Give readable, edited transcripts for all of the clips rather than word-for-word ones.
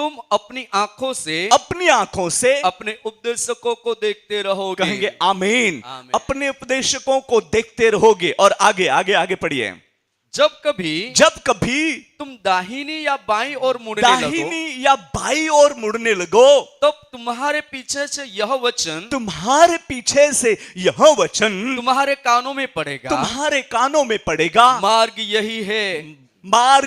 तुम अपनी आंखों से अपने उपदेशकों को देखते रहोगे। कहेंगे आमीन। आमीन। अपने उपदेशकों को देखते रहोगे। और आगे आगे आगे पढ़िए। जब कभी तुम दाहिनी या बाईं ओर मुड़ने लगो तब तुम्हारे पीछे से यह वचन तुम्हारे कानों में पड़ेगा, मार्ग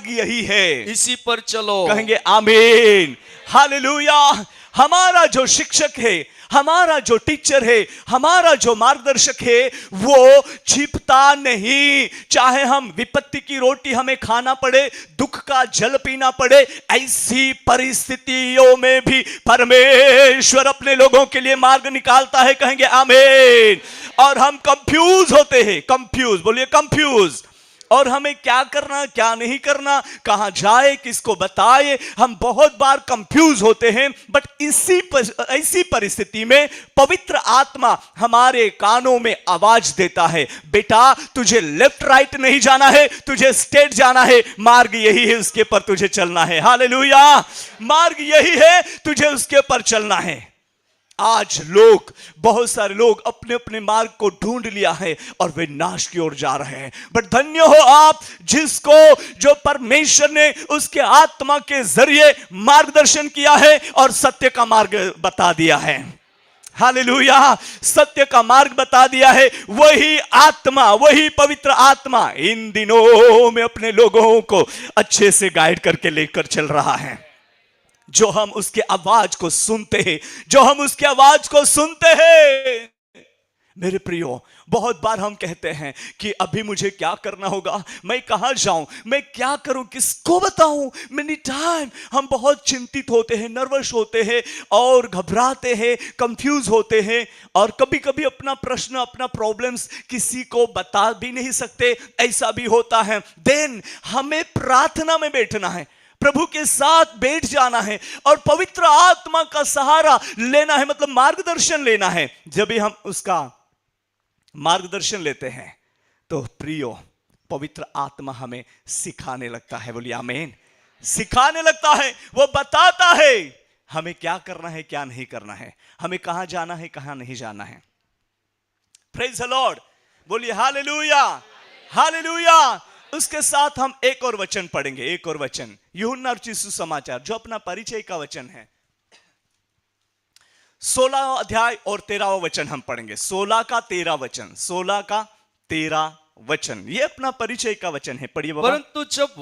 यही है, इसी पर चलो। कहेंगे आमीन, हालेलुया। हमारा जो शिक्षक है, हमारा जो टीचर है, हमारा जो मार्गदर्शक है, वो छिपता नहीं। चाहे हम विपत्ति की रोटी हमें खाना पड़े, दुख का जल पीना पड़े, ऐसी परिस्थितियों में भी परमेश्वर अपने लोगों के लिए मार्ग निकालता है। कहेंगे आमीन। और हम कंफ्यूज होते हैं, बोलिए कंफ्यूज। और हमें क्या करना, क्या नहीं करना, कहां जाए, किसको बताए, हम बहुत बार कंफ्यूज होते हैं। बट ऐसी परिस्थिति में पवित्र आत्मा हमारे कानों में आवाज देता है, बेटा तुझे लेफ्ट राइट नहीं जाना है, तुझे स्ट्रेट जाना है, मार्ग यही है, उसके पर तुझे चलना है। हालेलुया। मार्ग यही है, तुझे उसके पर चलना है। आज बहुत सारे लोग अपने अपने मार्ग को ढूंढ लिया है और वे नाश की ओर जा रहे हैं। बट धन्य हो आप जो परमेश्वर ने उसके आत्मा के जरिए मार्गदर्शन किया है और सत्य का मार्ग बता दिया है। हालेलुया। सत्य का मार्ग बता दिया है। वही आत्मा, वही पवित्र आत्मा इन दिनों में अपने लोगों को अच्छे से गाइड करके लेकर चल रहा है। जो हम उसके आवाज को सुनते हैं, मेरे प्रियो, बहुत बार हम कहते हैं कि अभी मुझे क्या करना होगा, मैं कहां जाऊं, मैं क्या करूं, किसको बताऊं। मेनी टाइम हम बहुत चिंतित होते हैं, नर्वस होते हैं और घबराते हैं, कंफ्यूज होते हैं और कभी कभी अपना प्रश्न, अपना प्रॉब्लम्स किसी को बता भी नहीं सकते, ऐसा भी होता है। देन हमें प्रार्थना में बैठना है, प्रभु के साथ बैठ जाना है और पवित्र आत्मा का सहारा लेना है, मतलब मार्गदर्शन लेना है। जब भी हम उसका मार्गदर्शन लेते हैं तो प्रियो, पवित्र आत्मा हमें सिखाने लगता है। बोलिए आमीन। सिखाने लगता है, वो बताता है हमें क्या करना है, क्या नहीं करना है, हमें कहां जाना है, कहां नहीं जाना है। Praise the Lord. बोलिए हालेलुया, हालेलुया। उसके साथ हम एक और वचन पढ़ेंगे, एक और वचन, यूहन्ना रचित सुसमाचार, जो अपना परिचय का वचन है। 16 अध्याय और 13वां वचन हम पढ़ेंगे। 16 का 13 वचन, ये अपना परिचय का वचन है। पढ़िए बाबा। परंतु जब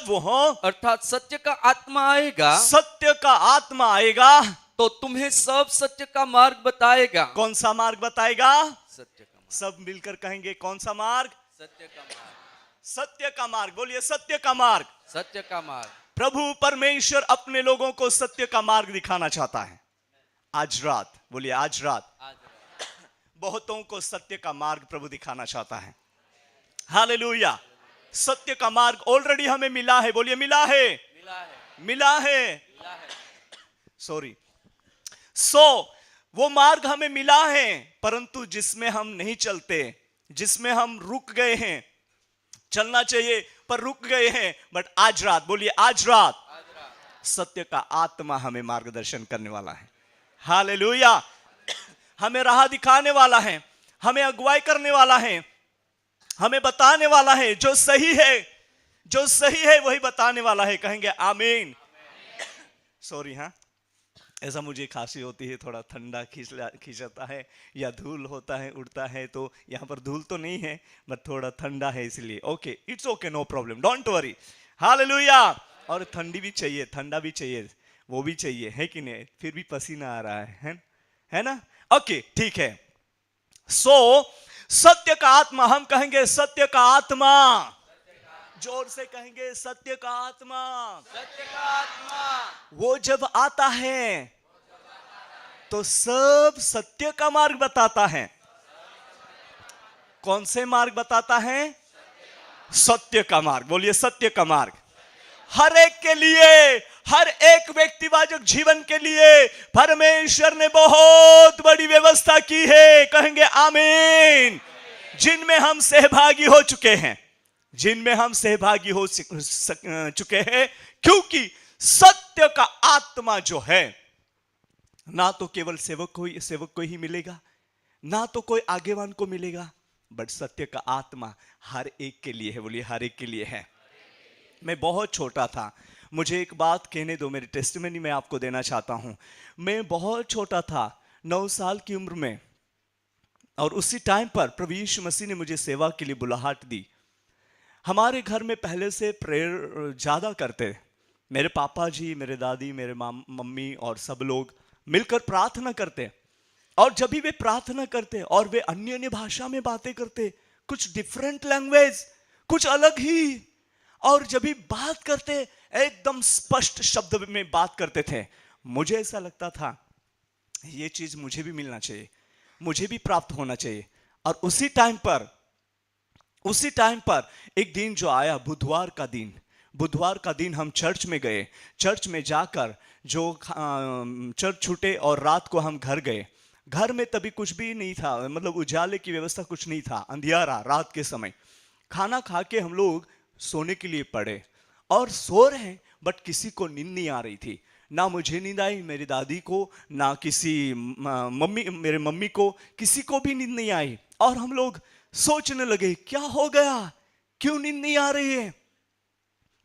वह अर्थात सत्य का आत्मा आएगा तो तुम्हें सब सत्य का मार्ग बताएगा। कौन सा मार्ग बताएगा? सत्य का मार्ग। सब मिलकर कहेंगे कौन सा मार्ग? सत्य का मार्ग। सत्य का मार्ग। बोलिए सत्य का मार्ग। सत्य का मार्ग। प्रभु परमेश्वर अपने लोगों को सत्य का मार्ग दिखाना चाहता है। आज रात, बोलिए आज रात बहुतों को सत्य का मार्ग प्रभु दिखाना चाहता है। हालेलुया। सत्य का मार्ग ऑलरेडी हमें मिला है। बोलिए मिला है, मिला है। सॉरी, वो मार्ग हमें मिला है, परंतु जिसमें हम नहीं चलते, जिसमें हम रुक गए हैं, चलना चाहिए पर रुक गए हैं। बट आज रात, बोलिए आज रात सत्य का आत्मा हमें मार्गदर्शन करने वाला है। हालेलुया। हमें राह दिखाने वाला है, हमें अगुवाई करने वाला है, हमें बताने वाला है जो सही है वही बताने वाला है। कहेंगे आमीन। सॉरी, हाँ, ऐसा मुझे खांसी होती है, थोड़ा ठंडा खींचता है या धूल होता है, उड़ता है, तो यहाँ पर धूल तो नहीं है बट थोड़ा ठंडा है, इसलिए okay, it's okay, no problem, don't worry. Hallelujah. और ठंडी भी चाहिए, ठंडा भी चाहिए, वो भी चाहिए, है कि नहीं? फिर भी पसीना आ रहा है ना? ओके, ठीक है। सत्य का आत्मा, हम कहेंगे सत्य का आत्मा, जोर से कहेंगे सत्य का आत्मा। सत्य का आत्मा वो जब आता है तो सब सत्य का मार्ग बताता है। कौन से मार्ग बताता है? सत्य का मार्ग। बोलिए सत्य का मार्ग। हर एक के लिए, हर एक व्यक्तिवाचक जीवन के लिए परमेश्वर ने बहुत बड़ी व्यवस्था की है। कहेंगे आमीन। जिनमें हम सहभागी हो चुके हैं, जिनमें हम सहभागी हो चुके हैं, क्योंकि सत्य का आत्मा जो है, ना तो केवल सेवक को ही मिलेगा, ना तो कोई आगेवान को मिलेगा, बट सत्य का आत्मा हर एक के लिए है। बोलिए, हर एक के लिए है। मैं बहुत छोटा था, मुझे एक बात कहने दो, मेरी टेस्टिमनी मैं आपको देना चाहता हूं। मैं बहुत छोटा था, 9 साल की उम्र में, और उसी टाइम पर प्रभु यीशु मसीह ने मुझे सेवा के लिए बुलाहट दी। हमारे घर में पहले से प्रेयर ज़्यादा करते, मेरे पापा जी, मेरे दादी, मेरे मम्मी और सब लोग मिलकर प्रार्थना करते। और जब भी वे प्रार्थना करते और वे अन्य अन्य भाषा में बातें करते, कुछ डिफरेंट लैंग्वेज, कुछ अलग ही, और जब भी बात करते एकदम स्पष्ट शब्द में बात करते थे। मुझे ऐसा लगता था ये चीज मुझे भी मिलना चाहिए, मुझे भी प्राप्त होना चाहिए। और उसी टाइम पर एक दिन जो आया, बुधवार का दिन हम चर्च में गए। चर्च में जाकर जो चर्च छूटे और रात को हम घर गए। घर में तभी कुछ भी नहीं था, मतलब उजाले की व्यवस्था कुछ नहीं था, अंधियारा रात के समय। खाना खा के हम लोग सोने के लिए पड़े और सो रहे, बट किसी को नींद नहीं आ रही थी। ना मुझे नींद आई, मेरी दादी को, ना किसी मेरे मम्मी को, किसी को भी नींद नहीं आई। और हम लोग सोचने लगे क्या हो गया, क्यों नींद नहीं आ रही है।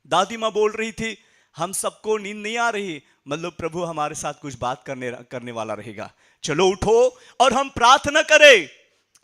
दादी माँ बोल रही थी हम सबको नींद नहीं आ रही, मतलब प्रभु हमारे साथ कुछ बात करने वाला रहेगा, चलो उठो और हम प्रार्थना करें।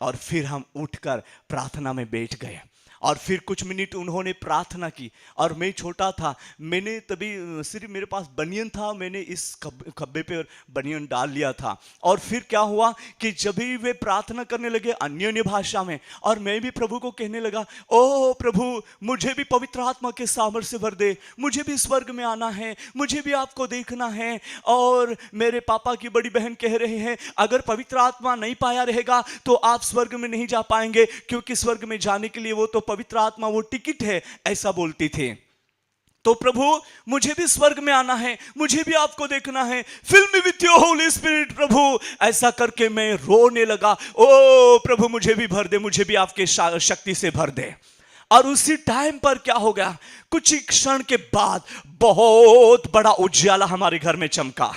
और फिर हम उठकर प्रार्थना में बैठ गए और फिर कुछ मिनट उन्होंने प्रार्थना की। और मैं छोटा था, मैंने तभी सिर्फ मेरे पास बनियन था, मैंने इस खब्बे पे बनियन डाल लिया था। और फिर क्या हुआ कि जब भी वे प्रार्थना करने लगे अन्य अन्य भाषा में, और मैं भी प्रभु को कहने लगा, ओ प्रभु मुझे भी पवित्र आत्मा के सामर्थ्य से भर दे, मुझे भी स्वर्ग में आना है, मुझे भी आपको देखना है। और मेरे पापा की बड़ी बहन कह रहे हैं अगर पवित्र आत्मा नहीं पाया रहेगा तो आप स्वर्ग में नहीं जा पाएंगे, क्योंकि स्वर्ग में जाने के लिए वो तो पवित्र आत्मा वो टिकट है, ऐसा बोलती थी। तो प्रभु मुझे भी स्वर्ग में आना है, मुझे भी आपको देखना है, fill me with your holy spirit प्रभु। ऐसा करके मैं रोने लगा, ओ प्रभु मुझे भी भर दे, मुझे भी आपके शक्ति से भर दे। और उसी टाइम पर क्या हो गया, कुछ ही क्षण के बाद बहुत बड़ा उजाला हमारे घर में चमका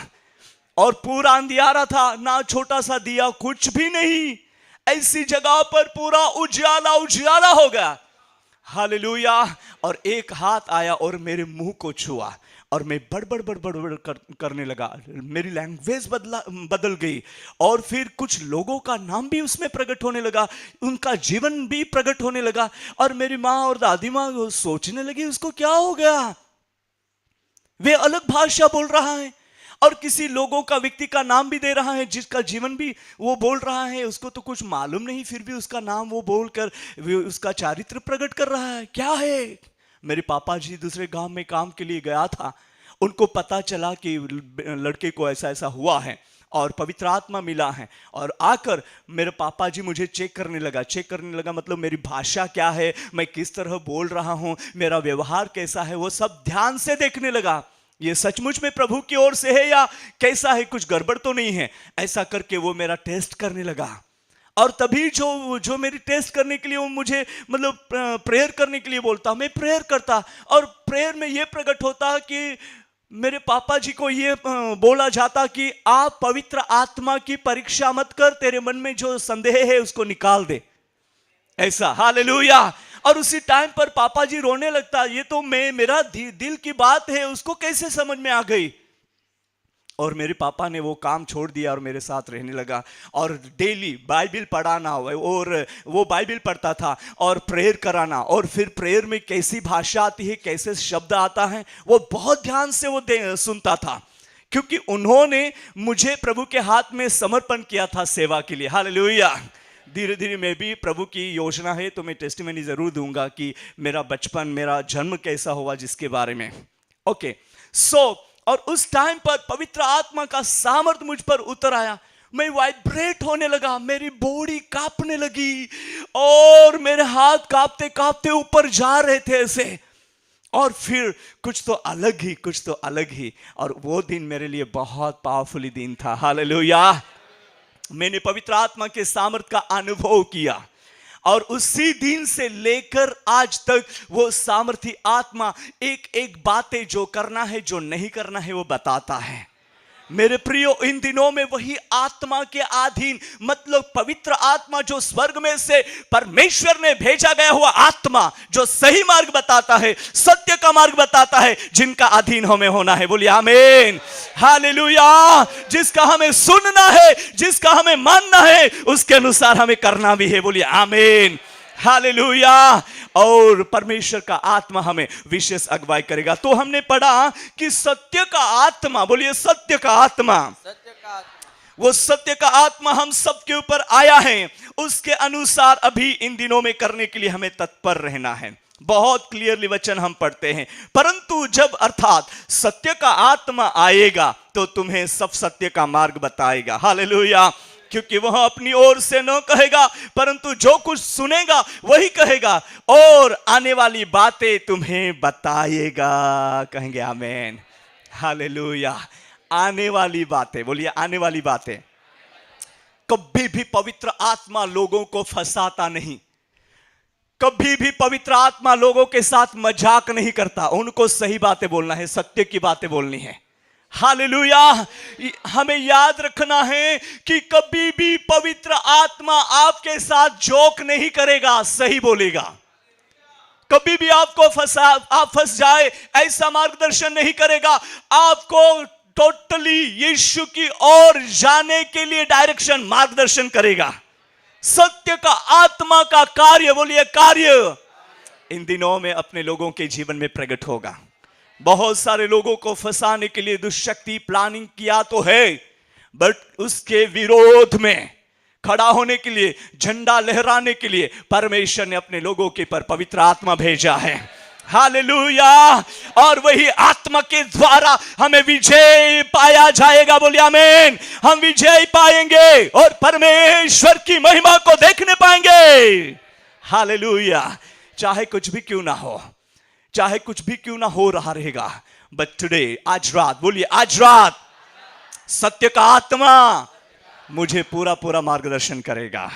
और पूरा अंधियारा था, ना छोटा सा दिया, कुछ भी नहीं। ऐसी जगह पर पूरा उजाला हो गया। हालेलुया। और एक हाथ आया और मेरे मुंह को छुआ और मैं बड़बड़ करने लगा, मेरी लैंग्वेज बदल गई। और फिर कुछ लोगों का नाम भी उसमें प्रकट होने लगा, उनका जीवन भी प्रकट होने लगा। और मेरी माँ और दादी माँ सोचने लगी उसको क्या हो गया, वे अलग भाषा बोल रहा है और किसी लोगों का, व्यक्ति का नाम भी दे रहा है जिसका जीवन भी वो बोल रहा है, उसको तो कुछ मालूम नहीं, फिर भी उसका नाम वो बोलकर उसका चारित्र प्रकट कर रहा है, क्या है। मेरे पापा जी दूसरे गांव में काम के लिए गया था, उनको पता चला कि लड़के को ऐसा ऐसा हुआ है और पवित्र आत्मा मिला है। और आकर मेरे पापा जी मुझे चेक करने लगा, मतलब मेरी भाषा क्या है, मैं किस तरह बोल रहा हूं, मेरा व्यवहार कैसा है, वो सब ध्यान से देखने लगा। ये सचमुच में प्रभु की ओर से है या कैसा है, कुछ गड़बड़ तो नहीं है। ऐसा करके वो मेरा टेस्ट करने लगा। और तभी जो मेरी टेस्ट करने के लिए वो मुझे, मतलब प्रेयर करने के लिए बोलता, मैं प्रेयर करता और प्रेयर में ये प्रकट होता कि मेरे पापा जी को ये बोला जाता कि आप पवित्र आत्मा की परीक्षा मत कर, तेरे मन में जो संदेह है उसको निकाल दे, ऐसा। हालेलुया। और उसी टाइम पर पापा जी रोने लगता, ये तो मेरा दिल की बात है, उसको कैसे समझ में आ गई। और मेरे पापा ने वो काम छोड़ दिया और मेरे साथ रहने लगा और डेली बाइबिल पढ़ाना, और वो बाइबिल पढ़ता था और प्रेयर कराना। और फिर प्रेयर में कैसी भाषा आती है, कैसे शब्द आता है, वो बहुत ध्यान से वो सुनता था, क्योंकि उन्होंने मुझे प्रभु के हाथ में समर्पण किया था सेवा के लिए। हालेलुया। धीरे धीरे मैं भी, प्रभु की योजना है तो मैं टेस्टिमनी जरूर दूंगा कि मेरा बचपन, मेरा जन्म कैसा हुआ, जिसके बारे में। ओके और उस टाइम पर पवित्र आत्मा का सामर्थ्य मुझ पर उतर आया, मैं वाइब्रेट होने लगा, मेरी बॉडी कांपने लगी और मेरे हाथ कांपते कांपते ऊपर जा रहे थे ऐसे। और फिर कुछ तो अलग ही। और वो दिन मेरे लिए बहुत पावरफुल दिन था। हालेलुया। मैंने पवित्र आत्मा के सामर्थ्य का अनुभव किया और उसी दिन से लेकर आज तक वो सामर्थी आत्मा एक एक बातें जो करना है जो नहीं करना है वो बताता है। मेरे प्रियो, इन दिनों में वही आत्मा के अधीन, मतलब पवित्र आत्मा जो स्वर्ग में से परमेश्वर ने भेजा गया हुआ आत्मा, जो सही मार्ग बताता है, सत्य का मार्ग बताता है, जिनका अधीन हमें होना है। बोलिए आमीन, हालेलुया। जिसका हमें सुनना है, जिसका हमें मानना है, उसके अनुसार हमें करना भी है। बोलिए आमीन, हालेलुया। और परमेश्वर का आत्मा हमें विशेष अगुवाई करेगा। तो हमने पढ़ा कि सत्य का आत्मा, बोलिए सत्य का आत्मा, वो सत्य का आत्मा हम सबके ऊपर आया है, उसके अनुसार अभी इन दिनों में करने के लिए हमें तत्पर रहना है। बहुत क्लियरली वचन हम पढ़ते हैं, परंतु जब अर्थात सत्य का आत्मा आएगा तो तुम्हें सब सत्य का मार्ग बताएगा। हालेलुया। क्योंकि वह अपनी ओर से न कहेगा, परंतु जो कुछ सुनेगा वही कहेगा, और आने वाली बातें तुम्हें बताएगा। कहेंगे आमीन, हालेलुया। आने वाली बातें, बोलिए आने वाली बातें। कभी भी पवित्र आत्मा लोगों को फंसाता नहीं, कभी भी पवित्र आत्मा लोगों के साथ मजाक नहीं करता। उनको सही बातें बोलना है, सत्य की बातें बोलनी है। हालेलुया। हमें याद रखना है कि कभी भी पवित्र आत्मा आपके साथ जोक नहीं करेगा, सही बोलेगा। कभी भी आपको आप फंस जाए ऐसा मार्गदर्शन नहीं करेगा। आपको टोटली यीशु की ओर जाने के लिए डायरेक्शन, मार्गदर्शन करेगा। सत्य का आत्मा का कार्य, बोलिए कार्य, इन दिनों में अपने लोगों के जीवन में प्रकट होगा। बहुत सारे लोगों को फंसाने के लिए दुष्शक्ति प्लानिंग किया तो है, बट उसके विरोध में खड़ा होने के लिए, झंडा लहराने के लिए परमेश्वर ने अपने लोगों के पर पवित्र आत्मा भेजा है। हालेलुया। और वही आत्मा के द्वारा हमें विजय पाया जाएगा। बोलिए आमीन। हम विजय पाएंगे और परमेश्वर की महिमा को देखने पाएंगे। हालेलुया। चाहे कुछ भी क्यों ना हो, चाहे कुछ भी क्यों ना हो रहा रहेगा, बट टुडे, आज रात, बोलिए आज रात, सत्य का आत्मा मुझे पूरा पूरा मार्गदर्शन करेगा।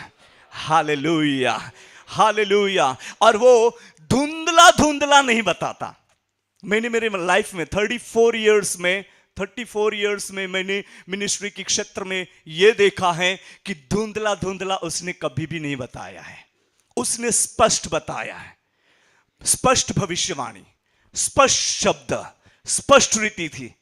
Hallelujah, hallelujah. और वो धुंधला धुंधला नहीं बताता। मैंने मेरे लाइफ में 34 इयर्स में मैंने मिनिस्ट्री के क्षेत्र में यह देखा है कि धुंधला धुंधला उसने कभी भी नहीं बताया है। उसने स्पष्ट बताया है, स्पष्ट भविष्यवाणी, स्पष्ट शब्द, स्पष्ट रीति थी।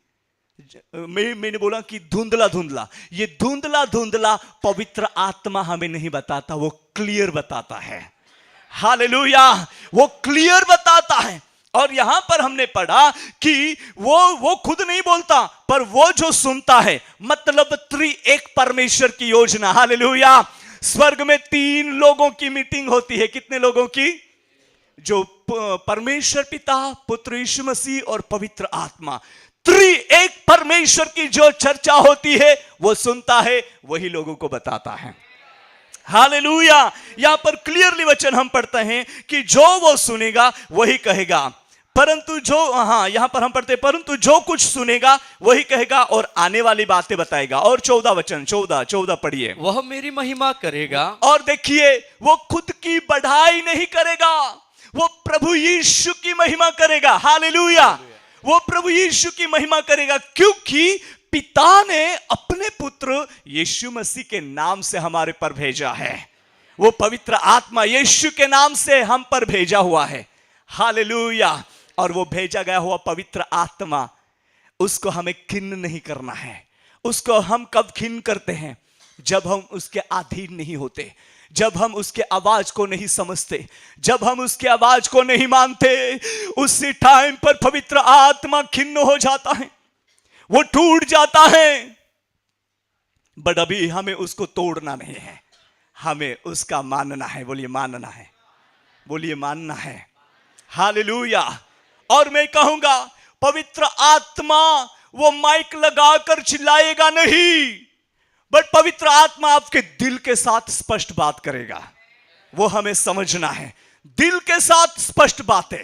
मैंने बोला कि धुंधला धुंधला, ये धुंधला धुंधला पवित्र आत्मा हमें नहीं बताता, वो क्लियर बताता है। हालेलुया। वो क्लियर बताता है। और यहां पर हमने पढ़ा कि वो खुद नहीं बोलता, पर वो जो सुनता है, मतलब त्रिएक परमेश्वर की योजना। हालेलुया। स्वर्ग में 3 लोगों की मीटिंग होती है। कितने लोगों की? जो परमेश्वर पिता, पुत्र यीशु मसीह और पवित्र आत्मा, त्रिएक परमेश्वर की जो चर्चा होती है वो सुनता है, वही लोगों को बताता है। हालेलुया। यहां पर क्लियरली वचन हम पढ़ते हैं कि जो वो सुनेगा वही कहेगा, परंतु जो, यहां पर हम पढ़ते हैं, परंतु जो कुछ सुनेगा वही कहेगा और आने वाली बातें बताएगा। और 14 वचन, 14 पढ़िए। वह मेरी महिमा करेगा। और देखिए, वो खुद की बढ़ाई नहीं करेगा, वो प्रभु यीशु की महिमा करेगा। हालेलुया। वो प्रभु यीशु की महिमा करेगा, क्योंकि पिता ने अपने पुत्र यीशु मसीह के नाम से हमारे पर भेजा है। वो पवित्र आत्मा यीशु के नाम से हम पर भेजा हुआ है। हालेलुया। और वो भेजा गया हुआ पवित्र आत्मा, उसको हमें खिन्न नहीं करना है। उसको हम कब खिन्न करते हैं? जब हम उसके अधीन नहीं होते, जब हम उसके आवाज को नहीं समझते, जब हम उसके आवाज को नहीं मानते, उसी टाइम पर पवित्र आत्मा खिन्न हो जाता है, वो टूट जाता है। बट अभी हमें उसको तोड़ना नहीं है, हमें उसका मानना है। बोलिए मानना है, बोलिए मानना है। हालेलुया। और मैं कहूंगा, पवित्र आत्मा वो माइक लगाकर चिल्लाएगा नहीं, बट पवित्र आत्मा आपके दिल के साथ स्पष्ट बात करेगा। वो हमें समझना है, दिल के साथ स्पष्ट बातें।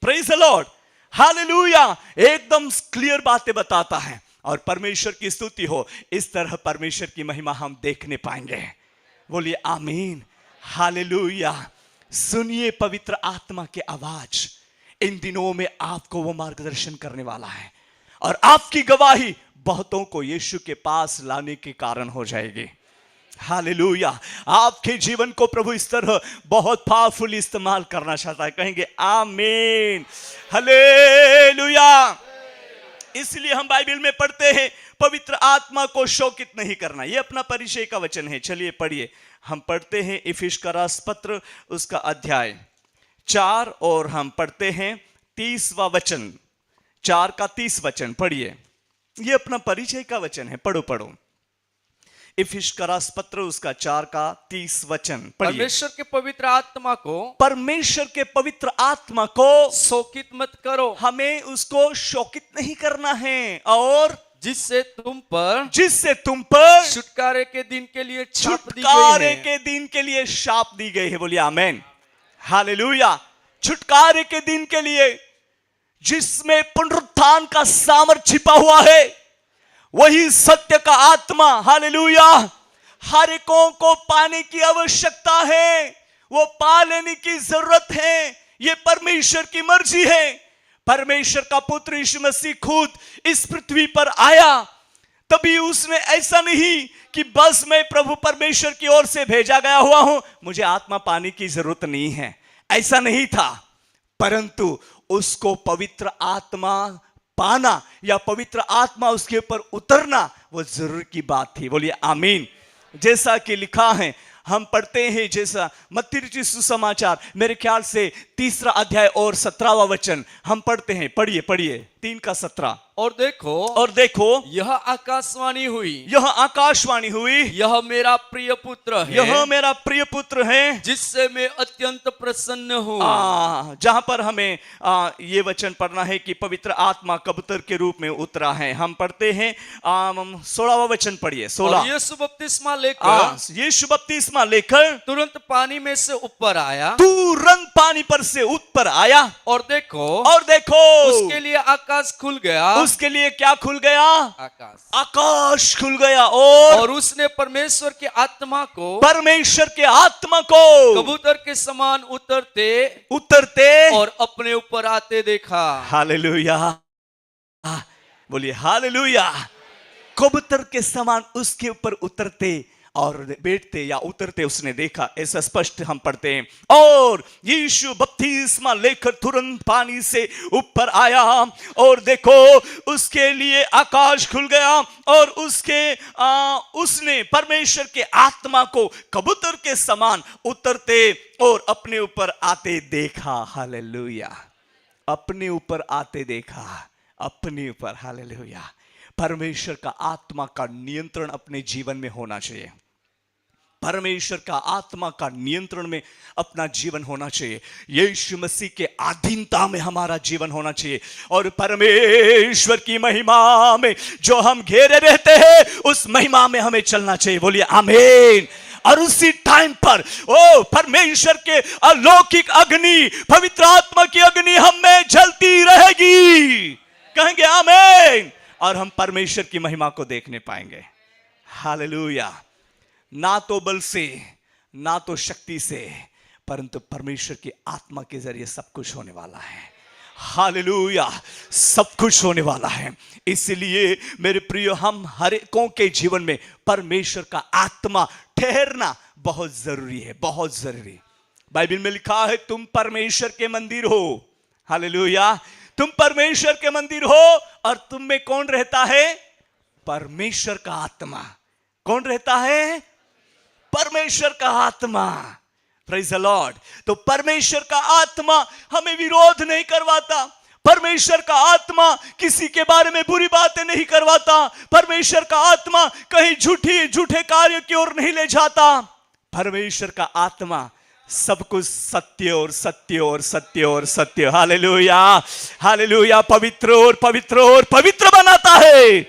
Praise the Lord. हालेलुया। एकदम क्लियर बातें बताता है। और परमेश्वर की स्तुति हो, इस तरह परमेश्वर की महिमा हम देखने पाएंगे। बोलिए आमीन, हालेलुया। सुनिए पवित्र आत्मा की आवाज। इन दिनों में आपको वो मार्गदर्शन करने वाला है और आपकी गवाही बहुतों को यीशु के पास लाने के कारण हो जाएगी। हालेलुया। आपके जीवन को प्रभु इस तरह बहुत पावरफुल इस्तेमाल करना चाहता है। कहेंगे आमीन, हालेलुया। इसलिए हम बाइबल में पढ़ते हैं पवित्र आत्मा को शोकित नहीं करना। यह अपना परिचय का वचन है। चलिए पढ़िए। हम पढ़ते हैं इफिसियों का रास पत्र उसका अध्याय 4 और हम पढ़ते हैं 30वां वचन। 4 का 30 वचन पढ़िए। यह अपना परिचय का वचन है। पढ़ो पढ़ो। इफिसियों का रास पत्र उसका 4 का 30 वचन पढ़िए। परमेश्वर के पवित्र आत्मा को, परमेश्वर के पवित्र आत्मा को शोकित मत करो। हमें उसको शोकित नहीं करना है और जिससे तुम पर छुटकारे के दिन के लिए छाप दी गई छुटकारे है। के दिन के लिए शाप दी गई है। बोलिए आमेन, हालेलुया। छुटकारे के दिन के लिए जिसमें पुनरुत्थान का सामर्थ छिपा हुआ है, वही सत्य का आत्मा, हालेलुया, हर एकों को पाने की आवश्यकता है। वो पा लेने की जरूरत है। ये परमेश्वर की मर्जी है। परमेश्वर का पुत्र यीशु मसीह खुद इस पृथ्वी पर आया, तभी उसने ऐसा नहीं कि बस मैं प्रभु परमेश्वर की ओर से भेजा गया हुआ हूं, मुझे आत्मा पाने की जरूरत नहीं है, ऐसा नहीं था। परंतु उसको पवित्र आत्मा पाना या पवित्र आत्मा उसके ऊपर उतरना वो जरूर की बात थी। बोलिए आमीन। जैसा कि लिखा है, हम पढ़ते हैं जैसा मत्ती रचित सुसमाचार मेरे ख्याल से 3रा अध्याय और 17वां वचन हम पढ़ते हैं। पढ़िए पढ़िए 3 का 17। और देखो यह आकाशवाणी हुई, यह मेरा प्रिय पुत्र है, यह मेरा प्रिय पुत्र है जिससे मैं अत्यंत प्रसन्न हूँ। जहां पर हमें ये वचन पढ़ना है कि पवित्र आत्मा कबूतर के रूप में उतरा है। हम पढ़ते हैं 16वां वचन पढ़िए। 16। यीशु बपतिस्मा लेकर तुरंत पानी में से ऊपर आया, तुरंत पानी पर से ऊपर आया। और देखो उसके लिए आकाश खुल गया। उसके लिए क्या खुल गया? आकाश खुल गया। और उसने परमेश्वर के आत्मा को कबूतर के समान उतरते और अपने ऊपर आते देखा। हालेलुया। बोलिए हालेलुया। कबूतर के समान उसके ऊपर उतरते और बैठते या उतरते उसने देखा। ऐसा स्पष्ट हम पढ़ते हैं। और यीशु बपतिस्मा लेकर तुरंत पानी से ऊपर आया, और देखो उसके लिए आकाश खुल गया और उसने परमेश्वर के आत्मा को कबूतर के समान उतरते और अपने ऊपर आते देखा। हालेलुया। अपने ऊपर आते देखा, अपने ऊपर। हालेलुया। परमेश्वर का आत्मा का नियंत्रण अपने जीवन में होना चाहिए। परमेश्वर का आत्मा का नियंत्रण में अपना जीवन होना चाहिए। यीशु मसीह के अधीनता में हमारा जीवन होना चाहिए। और परमेश्वर की महिमा में जो हम घेरे रहते हैं, उस महिमा में हमें चलना चाहिए। बोलिए आमीन। और उसी टाइम पर परमेश्वर के अलौकिक अग्नि, पवित्र आत्मा की अग्नि हम में जलती रहेगी। कहेंगे आमीन। और हम परमेश्वर की महिमा को देखने पाएंगे। हालेलुया। ना तो बल से, ना तो शक्ति से, परंतु परमेश्वर की आत्मा के जरिए सब कुछ होने वाला है। हालेलुया। सब कुछ होने वाला है। इसलिए मेरे प्रिय, हम हर एकों के जीवन में परमेश्वर का आत्मा ठहरना बहुत जरूरी है, बहुत जरूरी। बाइबल में लिखा है तुम परमेश्वर के मंदिर हो। हालेलुया। तुम परमेश्वर के मंदिर हो और तुम में कौन रहता है? परमेश्वर का आत्मा। कौन रहता है? परमेश्वर का आत्मा। Praise the Lord. तो परमेश्वर का आत्मा हमें विरोध नहीं करवाता। परमेश्वर का आत्मा किसी के बारे में बुरी बातें नहीं करवाता। परमेश्वर का आत्मा कहीं झूठे कार्य की ओर नहीं ले जाता। परमेश्वर का आत्मा सब कुछ सत्य और सत्य और सत्य और सत्य। हालेलुया। हालेलुया। पवित्र और पवित्र और पवित्र बनाता है।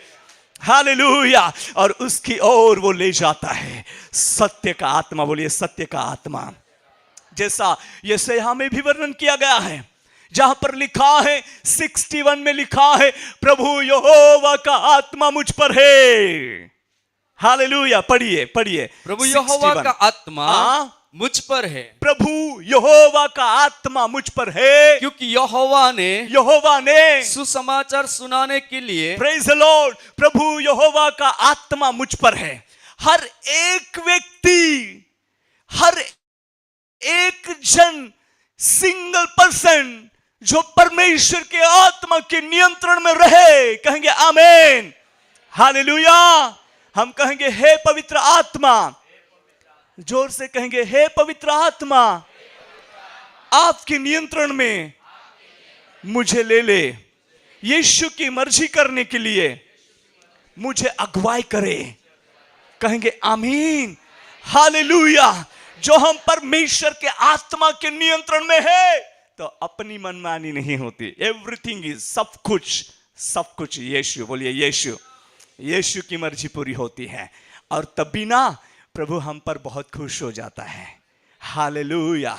हालेलुया। और उसकी ओर वो ले जाता है। सत्य का आत्मा। बोलिए सत्य का आत्मा। जैसा यशायाह में भी वर्णन किया गया है, जहां पर लिखा है 61 में लिखा है प्रभु यहोवा का आत्मा मुझ पर है। हालेलुया। पढ़िए पढ़िए। प्रभु यहोवा का आत्मा मुझ पर है, प्रभु यहोवा का आत्मा मुझ पर है, क्योंकि यहोवा ने सुसमाचार सुनाने के लिए प्रेज द लॉर्ड, प्रभु यहोवा का आत्मा मुझ पर है। हर एक व्यक्ति, हर एक जन, सिंगल पर्सन जो परमेश्वर के आत्मा के नियंत्रण में रहे, कहेंगे आमीन, हालेलुया। हम कहेंगे हे पवित्र आत्मा, जोर से कहेंगे हे पवित्र आत्मा, आपके नियंत्रण में मुझे ले ले, यीशु की मर्जी करने के लिए मुझे अगुवाई करे, कहेंगे आमीन, हालेलुया। जो हम परमेश्वर के आत्मा के नियंत्रण में है तो अपनी मनमानी नहीं होती। एवरीथिंग इज, सब कुछ यीशु, बोलिए यीशु, यीशु की मर्जी पूरी होती है। और तभी ना प्रभु हम पर बहुत खुश हो जाता है, हालेलुया।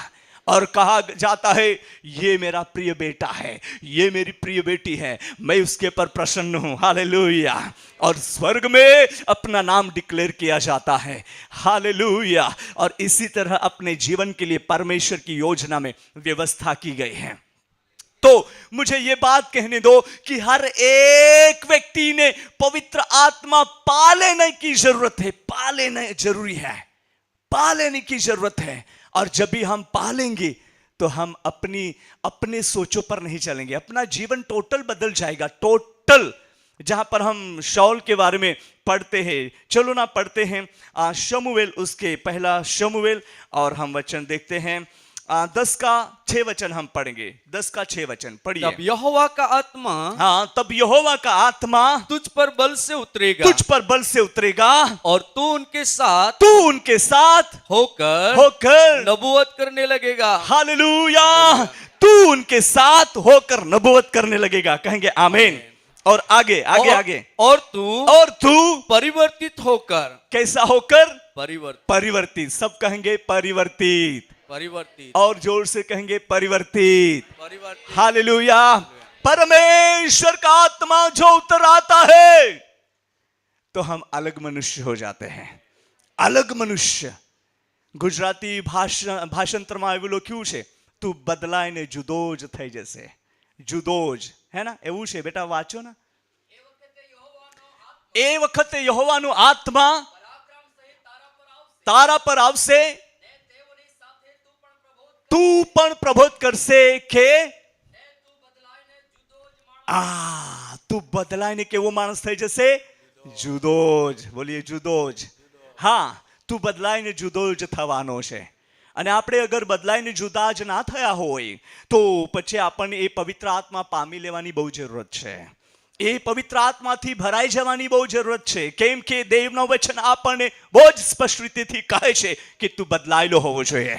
और कहा जाता है ये मेरा प्रिय बेटा है, ये मेरी प्रिय बेटी है, मैं उसके पर प्रसन्न हूं, हालेलुया। और स्वर्ग में अपना नाम डिक्लेयर किया जाता है, हालेलुया। और इसी तरह अपने जीवन के लिए परमेश्वर की योजना में व्यवस्था की गई है। तो मुझे ये बात कहने दो कि हर एक व्यक्ति ने पवित्र आत्मा पा लेने की जरूरत है, पा लेना जरूरी है, पा लेने की जरूरत है। और जब भी हम पा लेंगे तो हम अपने सोचों पर नहीं चलेंगे, अपना जीवन टोटल बदल जाएगा, टोटल। जहां पर हम शाऊल के बारे में पढ़ते हैं, चलो ना पढ़ते हैं शमूएल, उसके पहला शमूएल, और हम वचन देखते हैं 10 का 6 वचन हम पढ़ेंगे, 10 का 6 वचन पढ़िए। तब यहोवा का आत्मा, तब यहोवा का आत्मा तुझ पर बल से उतरेगा, तुझ पर बल से उतरेगा, और तू उनके साथ होकर नबूवत करने लगेगा, हालेलुया। तू उनके साथ होकर नबूवत करने लगेगा, कहेंगे आमीन। और आगे आगे आगे, और तू परिवर्तित होकर, कैसा होकर? परिवर्तित, सब कहेंगे परिवर्तित, परिवर्तित, और जोर से कहेंगे परिवर्तित, हालेलुया। परमेश्वर का आत्मा जो उतर आता है तो हम अलग मनुष्य हो जाते हैं, अलग मनुष्य। गुजराती ભાષાંતરમાં આવેલો ક્યું છે? તું બદલાઈને જુદો જ થઈ જશે, જુદો જ, હે ના? એવું છે બેટા, વાંચો ના। એ વખતે યહોવાનો આત્મા તારા પર આવશે, તું પણ પ્રબોધ કરશે કે તું બદલાઈને કેવો માણસ થઈ જશે? જુદો જ, બોલીએ જુદો જ। હા, તું બદલાઈને જુદો જ થવાનો છે। અને આપણે અગર બદલાઈને જુદા જ ના થયા હોય તો પછી આપણને એ પવિત્ર આત્મા પામી લેવાની બહુ જરૂરત છે, એ પવિત્ર આત્માથી ભરાઈ જવાની બહુ જરૂરત છે। કેમ કે દેવનું વચન આપણને બહુ જ સ્પષ્ટ રીતેથી કહે છે કે તું બદલાયેલો હોવો જોઈએ,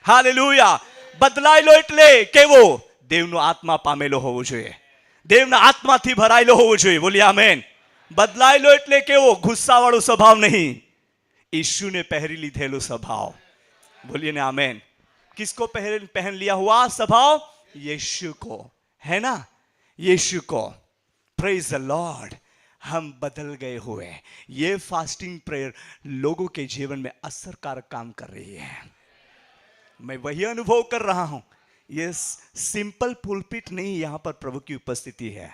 હાલેલુયા। બદલાયેલો એટલે કેવો? દેવનો આત્મા પામેલો હોવો જોઈએ, દેવના આત્માથી ભરાયેલો હોવો જોઈએ, બોલીએ આમેન। બદલાયેલો એટલે કેવો? ગુસ્સાવાળો સ્વભાવ નહીં, यीशु ने पहरी लीधेलो स्वभाव, बोलिए ना आमेन। किसको पहन लिया हुआ स्वभाव? यीशु को, है ना, यीशु को। Praise the Lord. हम बदल गए हुए। ये फास्टिंग प्रेयर लोगों के जीवन में असरकारक काम कर रही है, मैं वही अनुभव कर रहा हूं। ये सिंपल पुलपिट नहीं, यहां पर प्रभु की उपस्थिति है,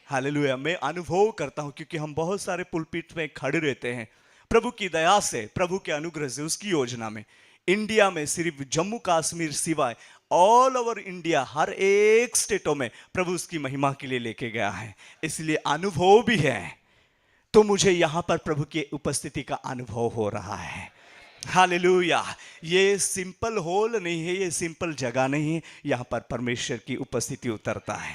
हालेलुया। मैं अनुभव करता हूं क्योंकि हम बहुत सारे पुलपिट में खड़े रहते हैं। प्रभु की दया से, प्रभु के अनुग्रह से, उसकी योजना में इंडिया में सिर्फ जम्मू कश्मीर सिवाय ऑल ओवर इंडिया हर एक स्टेटों में प्रभु उसकी महिमा के लिए लेके गया है, इसलिए अनुभव भी है। तो मुझे यहां पर प्रभु की उपस्थिति का अनुभव हो रहा है, हालेलुया। ये सिंपल हॉल नहीं है, ये सिंपल जगह नहीं है, यहां पर परमेश्वर की उपस्थिति उतरता है,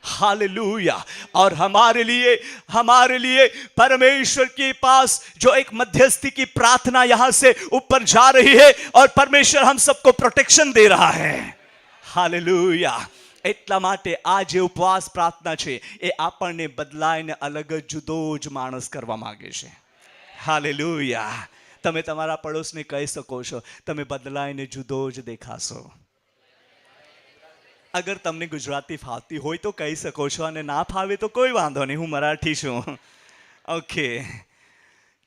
हालेलुया। और हमारे लिए परमेश्वर के पास जो एक मध्यस्थी की प्रार्थना यहां से ऊपर जा रही है और परमेश्वर हम सबको प्रोटेक्शन दे रहा है, हालेलुया। એટલા માટે આ જે ઉપવાસ પ્રાર્થના છે એ આપણને બદલાઈને અલગ જુદો જ માણસ કરવા માંગે છે, હાલેલુયા। તમે તમારા પડોશને કહી શકો છો તમે બદલાઈને જુદો જ દેખાશો। अगर तमने गुजराती फावती हो तो कही सको छो, अने ना फावे तो कोई वांधो नहीं, हूँ मराठी छूँ, ओके,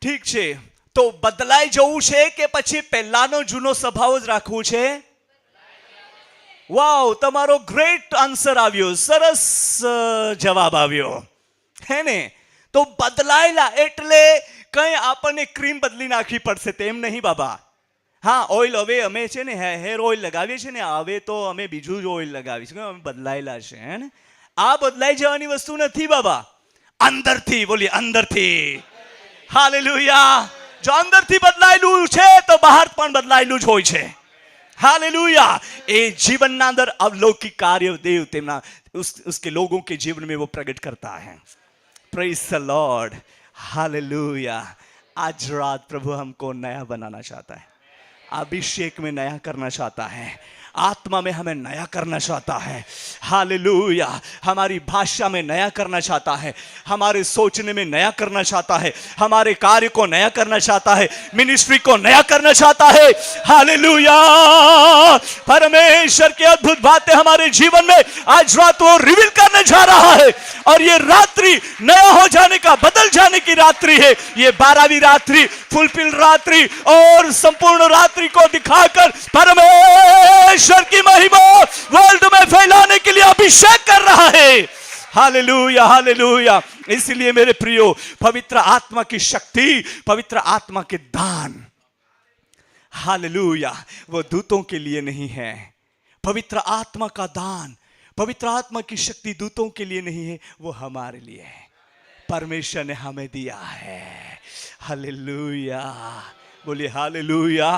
ठीक छे। તો બદલાઈ જવું છે કે પછી પહેલાનો જૂનો સ્વભાવ જ રાખવું છે? વાવ, તમારો ગ્રેટ આન્સર આવ્યો, સરસ જવાબ આવ્યો, હે ને? તો બદલાયેલા એટલે કઈ આપણને ક્રીમ બદલી નાખવી પડશે તેમ નહીં બાબા. હા, ઓઇલ હવે અમે છે ને હેર ઓઇલ લગાવીએ છીએ ને, હવે તો અમે બીજું જ ઓઇલ લગાવીશું, અમે બદલાયેલા છે, હે ને? આ બદલાઈ જવાની વસ્તુ નથી બાબા, અંદરથી, બોલીએ અંદરથી. હાલેલુયા. જો અંદરથી બદલાયેલું છે તો બહાર પણ બદલાયેલું જ હોય છે. हालेलुया. ए जीवन अंदर अलौकिक कार्य देव तेमना उसके लोगों के जीवन में वो प्रकट करता है. Praise the Lord. हालेलुया. आज रात प्रभु हमको नया बनाना चाहता है, अभिषेक में नया करना चाहता है, आत्मा में हमें नया करना चाहता है. हालेलुया. हमारी भाषा में नया करना चाहता है, हमारे सोचने में नया करना चाहता है, हमारे कार्य को नया करना चाहता है, मिनिस्ट्री को नया करना चाहता है. हालेलुया. परमेश्वर की अद्भुत बातें हमारे जीवन में आज रात वो रिवील करने जा रहा है. और ये रात्रि नया हो जाने का, बदल जाने की रात्रि है. ये 12वीं रात्रि, फुलफिल रात्रि और संपूर्ण रात्रि को दिखाकर परमेश्वर की महिमा वर्ल्ड में फैलाने के लिए अभिषेक कर रहा है. Hallelujah, hallelujah. इसलिए मेरे प्रियो, पवित्र आत्मा की शक्ति, पवित्र आत्मा के दान, हालेलुया, वो दूतों के लिए नहीं है. पवित्र आत्मा का दान, पवित्र आत्मा की शक्ति दूतों के लिए नहीं है, वो हमारे लिए है. परमेश्वर ने हमें दिया है. हालेलुया. बोलिए हालेलुया.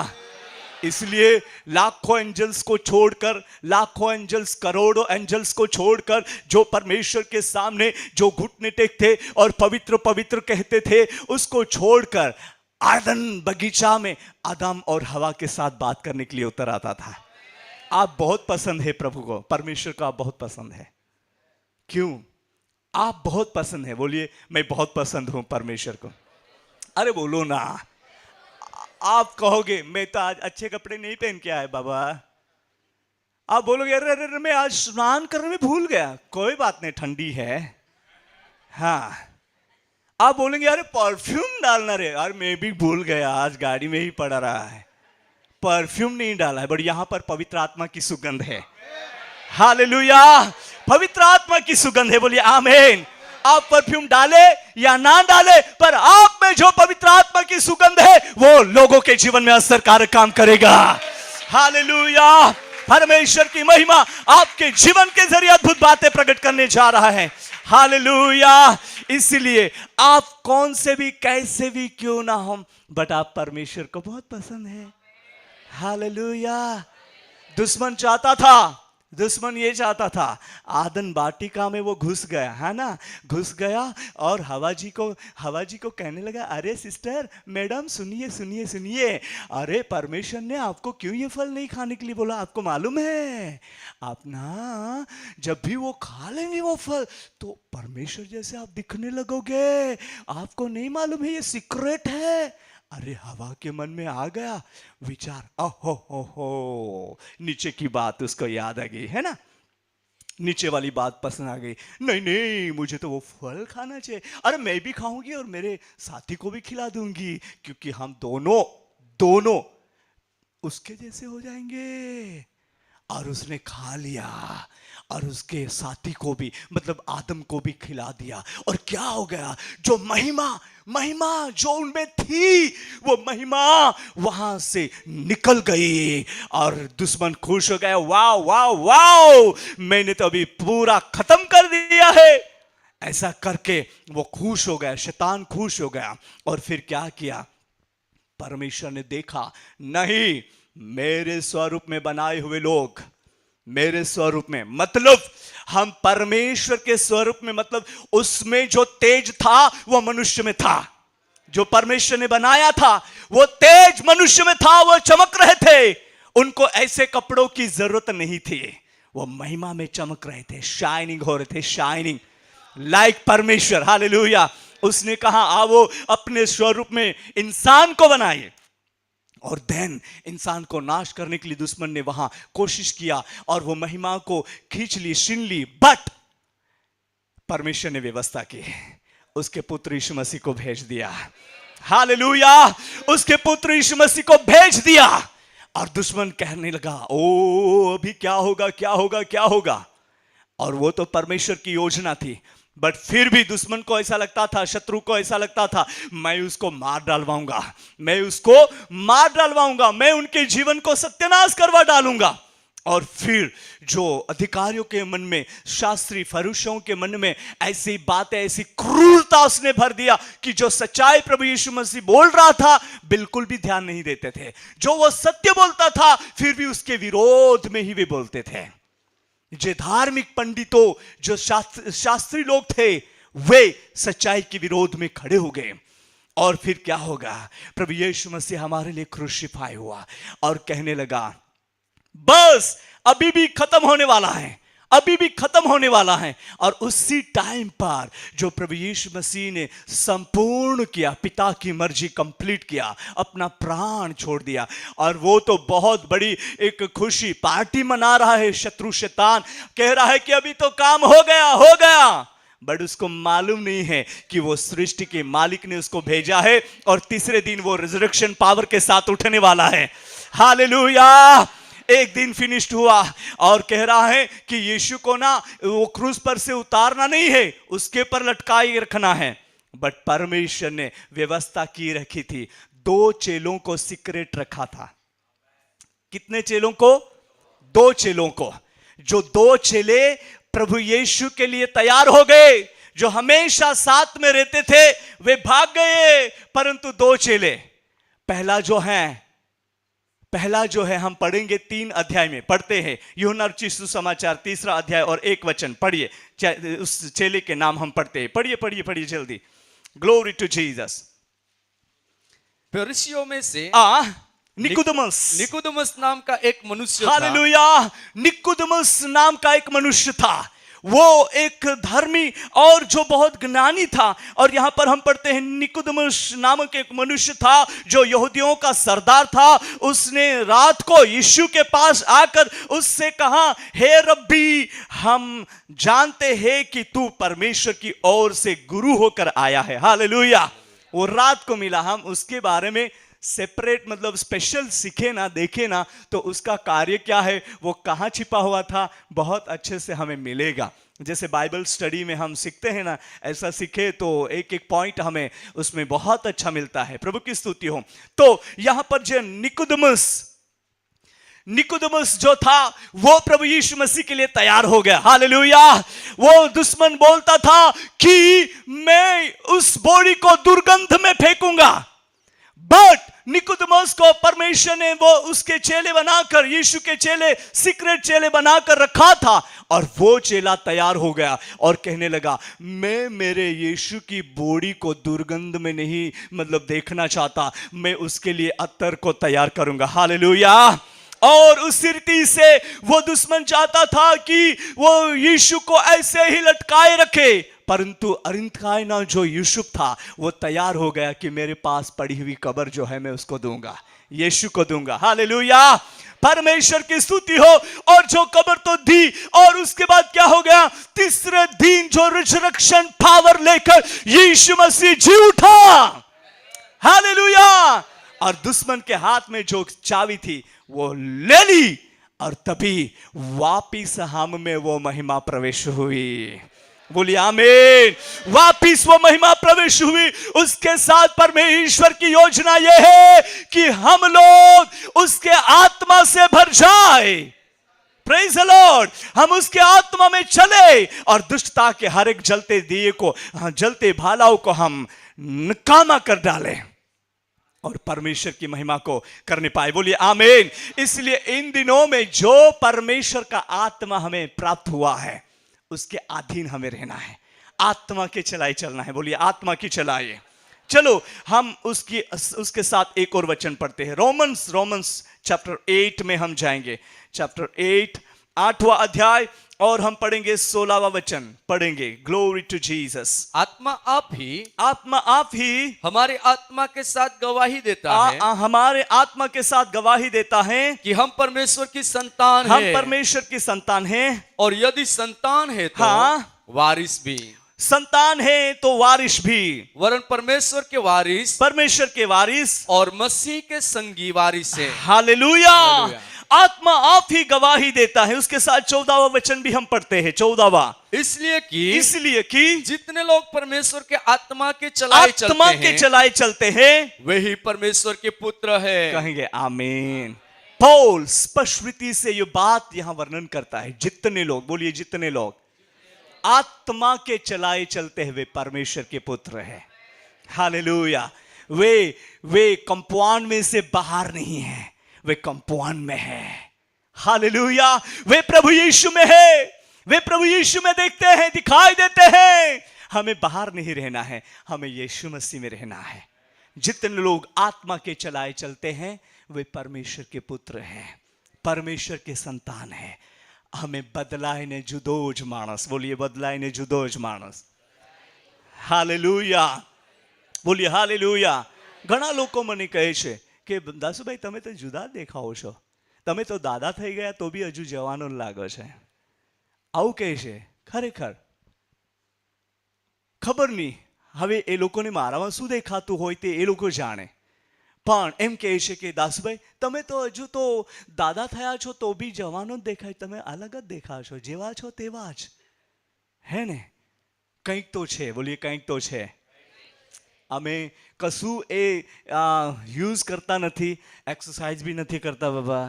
इसलिए लाखों एंजल्स को छोड़कर, लाखों एंजल्स, करोड़ों एंजल्स को छोड़कर जो परमेश्वर के सामने जो घुटने टेकते और पवित्र पवित्र कहते थे, उसको छोड़कर आदन बगीचा में आदम और हवा के साथ बात करने के लिए उतर आता था. आप बहुत पसंद है प्रभु को, परमेश्वर को आप बहुत पसंद है. क्यों? आप बहुत पसंद है. बोलिए मैं बहुत पसंद हूं परमेश्वर को. अरे बोलो ना. आप कहोगे मैं तो आज अच्छे कपड़े नहीं पहन के आए बाबा. आप बोलोगे अरे अरे अरे मैं आज स्नान करने में भूल गया. कोई बात नहीं, ठंडी है. हाँ. आप बोलेंगे अरे परफ्यूम डालना रे. यार मैं भी भूल गया, आज गाड़ी में ही पड़ा रहा है, परफ्यूम नहीं डाला है. बट यहां पर पवित्र आत्मा की सुगंध है. हालेलुया. पवित्र आत्मा की सुगंध है. बोलिए आमीन. आप परफ्यूम डाले या ना डाले, पर आप में जो पवित्र आत्मा की सुगंध है वो लोगों के जीवन में असरकारक काम करेगा. हालेलुया. परमेश्वर की महिमा आपके जीवन के जरिए अद्भुत बातें प्रकट करने जा रहा है. हालेलुया. इसलिए आप कौन से भी कैसे भी क्यों ना हो, बट आप परमेश्वर को बहुत पसंद है. हालेलुया. दुश्मन चाहता था, दुश्मन ये चाहता था, आदन वाटिका में वो घुस गया, है ना? घुस गया और हवा जी को कहने लगा अरे सिस्टर, मैडम सुनिए सुनिए सुनिए, अरे परमेश्वर ने आपको क्यों ये फल नहीं खाने के लिए बोला, आपको मालूम है? आप ना जब भी वो खा लेंगे वो फल तो परमेश्वर जैसे आप दिखने लगोगे. आपको नहीं मालूम है, ये सीक्रेट है. अरे हवा के मन में आ गया विचार, ओहो हो, नीचे की बात उसको याद आ गई, है ना? नीचे वाली बात पसंद आ गई. नहीं नहीं, मुझे तो वो फल खाना चाहिए. अरे मैं भी खाऊंगी और मेरे साथी को भी खिला दूंगी, क्योंकि हम दोनों उसके जैसे हो जाएंगे. और उसने खा लिया और उसके साथी को भी, मतलब आदम को भी खिला दिया. और क्या हो गया? जो महिमा जो उनमें थी, वो महिमा वहां से निकल गई और दुश्मन खुश हो गया. वाओ वाओ वाओ, मैंने तो अभी पूरा खत्म कर दिया है. ऐसा करके वो खुश हो गया, शैतान खुश हो गया. और फिर क्या किया? परमेश्वर ने देखा, नहीं, मेरे स्वरूप में बनाए हुए लोग, मेरे स्वरूप में, मतलब हम परमेश्वर के स्वरूप में, मतलब उसमें जो तेज था वो मनुष्य में था. जो परमेश्वर ने बनाया था वो तेज मनुष्य में था, वो चमक रहे थे. उनको ऐसे कपड़ों की जरूरत नहीं थी, वो महिमा में चमक रहे थे, शाइनिंग हो रहे थे, शाइनिंग लाइक परमेश्वर. हालेलुया. उसने कहा आओ अपने स्वरूप में इंसान को बनाइए. और देन इंसान को नाश करने के लिए दुश्मन ने वहां कोशिश किया और वो महिमा को खींच ली, छीन ली. बट परमेश्वर ने व्यवस्था की, उसके पुत्र यीशु मसीह को भेज दिया. हालेलुया, उसके पुत्र यीशु मसीह को भेज दिया और दुश्मन कहने लगा, ओ अभी क्या होगा, क्या होगा, क्या होगा। और वो तो परमेश्वर की योजना थी, बट फिर भी दुश्मन को ऐसा लगता था, शत्रु को ऐसा लगता था, मैं उसको मार डालवाऊंगा, मैं उसको मार डालवाऊंगा, मैं उनके जीवन को सत्यानाश करवा डालूंगा। और फिर जो अधिकारियों के मन में, शास्त्री फरीसियों के मन में ऐसी बातें, ऐसी क्रूरता उसने भर दिया कि जो सच्चाई प्रभु यीशु मसीह बोल रहा था बिल्कुल भी ध्यान नहीं देते थे। जो वो सत्य बोलता था फिर भी उसके विरोध में ही वे बोलते थे। जो धार्मिक पंडितों, जो शास्त्री लोग थे, वे सच्चाई के विरोध में खड़े हो गए। और फिर क्या होगा, प्रभु यीशु मसीह हमारे लिए क्रूसिफाई हुआ और कहने लगा, बस अभी भी खत्म होने वाला है, अभी भी खत्म होने वाला है। और उसी टाइम पर जो प्रभु यीशु मसीह ने संपूर्ण किया, पिता की मर्जी कंप्लीट किया, अपना प्राण छोड़ दिया। और वो तो बहुत बड़ी एक खुशी पार्टी मना रहा है। शत्रु शैतान कह रहा है कि अभी तो काम हो गया, हो गया, बट उसको मालूम नहीं है कि वो सृष्टि के मालिक ने उसको भेजा है और तीसरे दिन वो रिजरेक्शन पावर के साथ उठने वाला है। हालेलुया। एक दिन फिनिश्ड हुआ और कह रहा है कि यीशु को ना वो क्रूस पर से उतारना नहीं है, उसके पर लटकाए रखना है। बट परमेश्वर ने व्यवस्था की रखी थी, 2 चेलों को सीक्रेट रखा था। कितने चेलों को? 2 चेलों को। जो 2 चेले प्रभु यीशु के लिए तैयार हो गए, जो हमेशा साथ में रहते थे, वे भाग गए, परंतु 2 चेले, पहला जो है हम पढ़ेंगे 3 अध्याय में पढ़ते हैं। यूहन्ना रचित सुसमाचार 3 अध्याय और 1 वचन पढ़िए। उस चेले के नाम हम पढ़ते हैं। पढ़िए जल्दी। Glory to Jesus. फरीसियों में से निकोदेमस नाम का एक मनुष्य था। हालेलुया। निकोदेमस नाम का एक मनुष्य था। वो एक धर्मी और जो बहुत ज्ञानी था। और यहां पर हम पढ़ते हैं, निकोदेमस नामक एक मनुष्य था जो यहूदियों का सरदार था। उसने रात को यीशु के पास आकर उससे कहा, हे रब्बी, हम जानते हैं कि तू परमेश्वर की ओर से गुरु होकर आया है। हालेलुया। वो रात को मिला। हम उसके बारे में सेपरेट मतलब स्पेशल सीखे ना, देखे ना, तो उसका कार्य क्या है, वो कहाँ छिपा हुआ था, बहुत अच्छे से हमें मिलेगा। जैसे बाइबल स्टडी में हम सीखते हैं ना, ऐसा सीखे तो एक एक पॉइंट हमें उसमें बहुत अच्छा मिलता है। प्रभु की स्तुति हो। तो यहां पर जो निकोदेमस जो था वो प्रभु यीशु मसीह के लिए तैयार हो गया। हालेलुया। वो दुश्मन बोलता था कि मैं उस बोरी को दुर्गंध में फेंकूंगा, बट निकोदेमस को परमेश्वर ने वो उसके चेले बनाकर, यीशु के चेले, सीक्रेट चेले बनाकर रखा था। और वो चेला तैयार हो गया और कहने लगा, मैं मेरे यीशु की बोड़ी को दुर्गंध में नहीं मतलब देखना चाहता, मैं उसके लिए अत्तर को तैयार करूंगा। हालेलुया। और उस रीति से वो दुश्मन चाहता था कि वो यीशु को ऐसे ही लटकाए रखे, परंतु अरिमथाई जो यूसुफ था वो तैयार हो गया कि मेरे पास पड़ी हुई कब्र जो है मैं उसको दूंगा, यीशु को दूंगा। हालेलुया। परमेश्वर की स्तुति हो। और जो कब्र तो दी, और उसके बाद क्या हो गया, तीसरे दिन जो रिजरेक्शन पावर लेकर यीशु मसीह जी उठा। हालेलुया। और दुश्मन के हाथ में जो चाबी थी वो ले ली, और तभी वापिस हम में वो महिमा प्रवेश हुई। बोलिए आमीन। वापिस वो महिमा प्रवेश हुई। उसके साथ परमेश्वर की योजना यह है कि हम लोग उसके आत्मा से भर जाए। Praise the Lord. हम उसके आत्मा में चले और दुष्टता के हर एक जलते दिए को, जलते भालाओं को हम नकामा कर डालें और परमेश्वर की महिमा को करने पाए। बोलिए आमीन। इसलिए इन दिनों में जो परमेश्वर का आत्मा हमें प्राप्त हुआ है उसके अधीन हमें रहना है, आत्मा के चलाए चलना है। बोलिए आत्मा की चलाए। चलो हम उसके साथ एक और वचन पढ़ते हैं। रोमन्स चैप्टर 8 में हम जाएंगे। चैप्टर 8 8वां अध्याय और हम पढ़ेंगे 16वां वचन पढ़ेंगे। Glory to Jesus. आत्मा आप ही हमारे आत्मा के साथ गवाही देता है, हमारे आत्मा के साथ गवाही देता है कि हम परमेश्वर की संतान हम हैं। परमेश्वर की संतान हैं, और यदि संतान है तो हाँ, वारिस भी। संतान है तो वारिस भी, वरन परमेश्वर के वारिस परमेश्वर के वारिस, और मसीह के संगी वारिस है। हालेलुया। हालेलुया। आत्मा आप ही गवाही देता है। उसके साथ 14वां वचन भी हम पढ़ते हैं, 14वां। इसलिए कि जितने लोग परमेश्वर के आत्मा के चलाए आत्मा चलते के हैं, चलाए चलते हैं, वही परमेश्वर के पुत्र है। कहेंगे आमीन। पौल स्पष्ट रीति से ये बात यहां वर्णन करता है। जितने लोग, बोलिए जितने लोग आत्मा के चलाए चलते हुए परमेश्वर के पुत्र है। हालेलुया। वे कंपाउंड में से बाहर नहीं है, वे कंपाउंड में है। हालेलुया। वे प्रभु यीशु में है, वे प्रभु यीशु में देखते हैं, दिखाई देते हैं। हमें बाहर नहीं रहना है, हमें यीशु मसीह में रहना है। जितने लोग आत्मा के चलाए चलते हैं वे परमेश्वर के पुत्र हैं, परमेश्वर के संतान हैं। हमें बदलायने जुदोज मानस, बोलिए बदलायने जुदोज मानस। हालेलुया, बोलिए हालेलुया। ઘણા લોકો મને કહે છે કે દાસુભાઈ તમે તો જુદા દેખાઓ છો, તમે તો દાદા થઈ ગયા તો બી હજુ જવાનો લાગો છે, આવું કહે છે। ખરેખર ખબર નહીં હવે એ લોકોને મારામાં શું દેખાતું હોય તે એ લોકો જાણે, પણ એમ કહે છે કે દાસુભાઈ તમે તો હજુ તો દાદા થયા છો તો બી જવાનો જ દેખાય, તમે અલગ જ દેખાવ છો, જેવા છો તેવા જ હે ને। કંઈક તો છે, બોલીએ કંઈક તો છે। અમે કશું એ યુઝ કરતા નથી, એક્સરસાઇઝ બી નથી કરતા બાબા,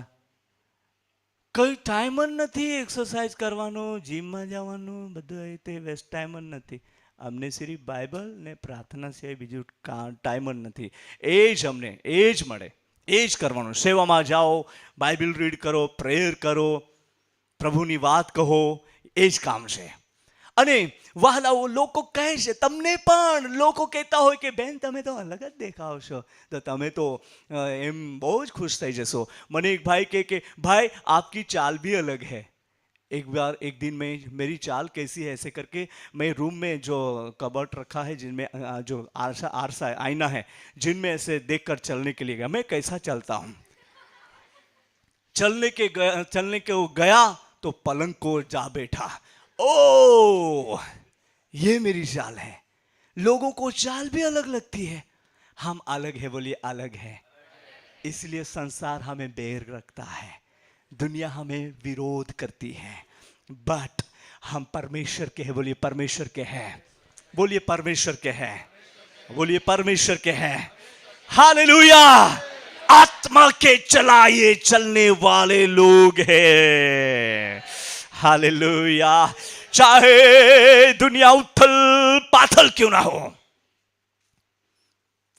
કઈ ટાઈમ જ નથી એક્સરસાઇઝ કરવાનો, જીમમાં જવાનું, બધું એ તે વેસ્ટ ટાઈમ જ નથી। અમને સિર્ફ બાઇબલ ને પ્રાર્થના સિવાય બીજું ટાઈમ જ નથી। એ જ અમને એ જ મળે, એ જ કરવાનું। સેવામાં જાઓ, બાઇબલ રીડ કરો, પ્રેયર કરો, પ્રભુની વાત કહો, એ જ કામ છે। અને વહાલાઓ લોકો કહે છે, તમને પણ લોકો કહેતા હોય કે બેન તમે તો અલગ જ દેખાવ છો, તો તમે તો એમ બહુ જ ખુશ થઈ જશો। મને એક ભાઈ કહે કે भाई आपकी चाल भी अलग है। एक दिन में मेरी चाल कैसी है ऐसे करके मैं रूम में जो कबर्ड रखा है जिनमें जो आरसा आईना है जिनमें ऐसे देखकर चलने के लिए गया, मैं कैसा चलता हूँ। चलने के वो गया तो पलंग को जा बैठा, ओ ये मेरी चाल है। लोगों को चाल भी अलग लगती है, हम अलग है, बोलिए अलग है। इसलिए संसार हमें बैर रखता है, दुनिया हमें विरोध करती है, बट हम परमेश्वर के हैं, बोलिए परमेश्वर के हैं, बोलिए परमेश्वर के हैं, बोलिए परमेश्वर के हैं। हालेलुया। आत्मा के चलाए चलने वाले लोग हैं। हालेलुया। चाहे दुनिया उथल पाथल क्यों ना हो,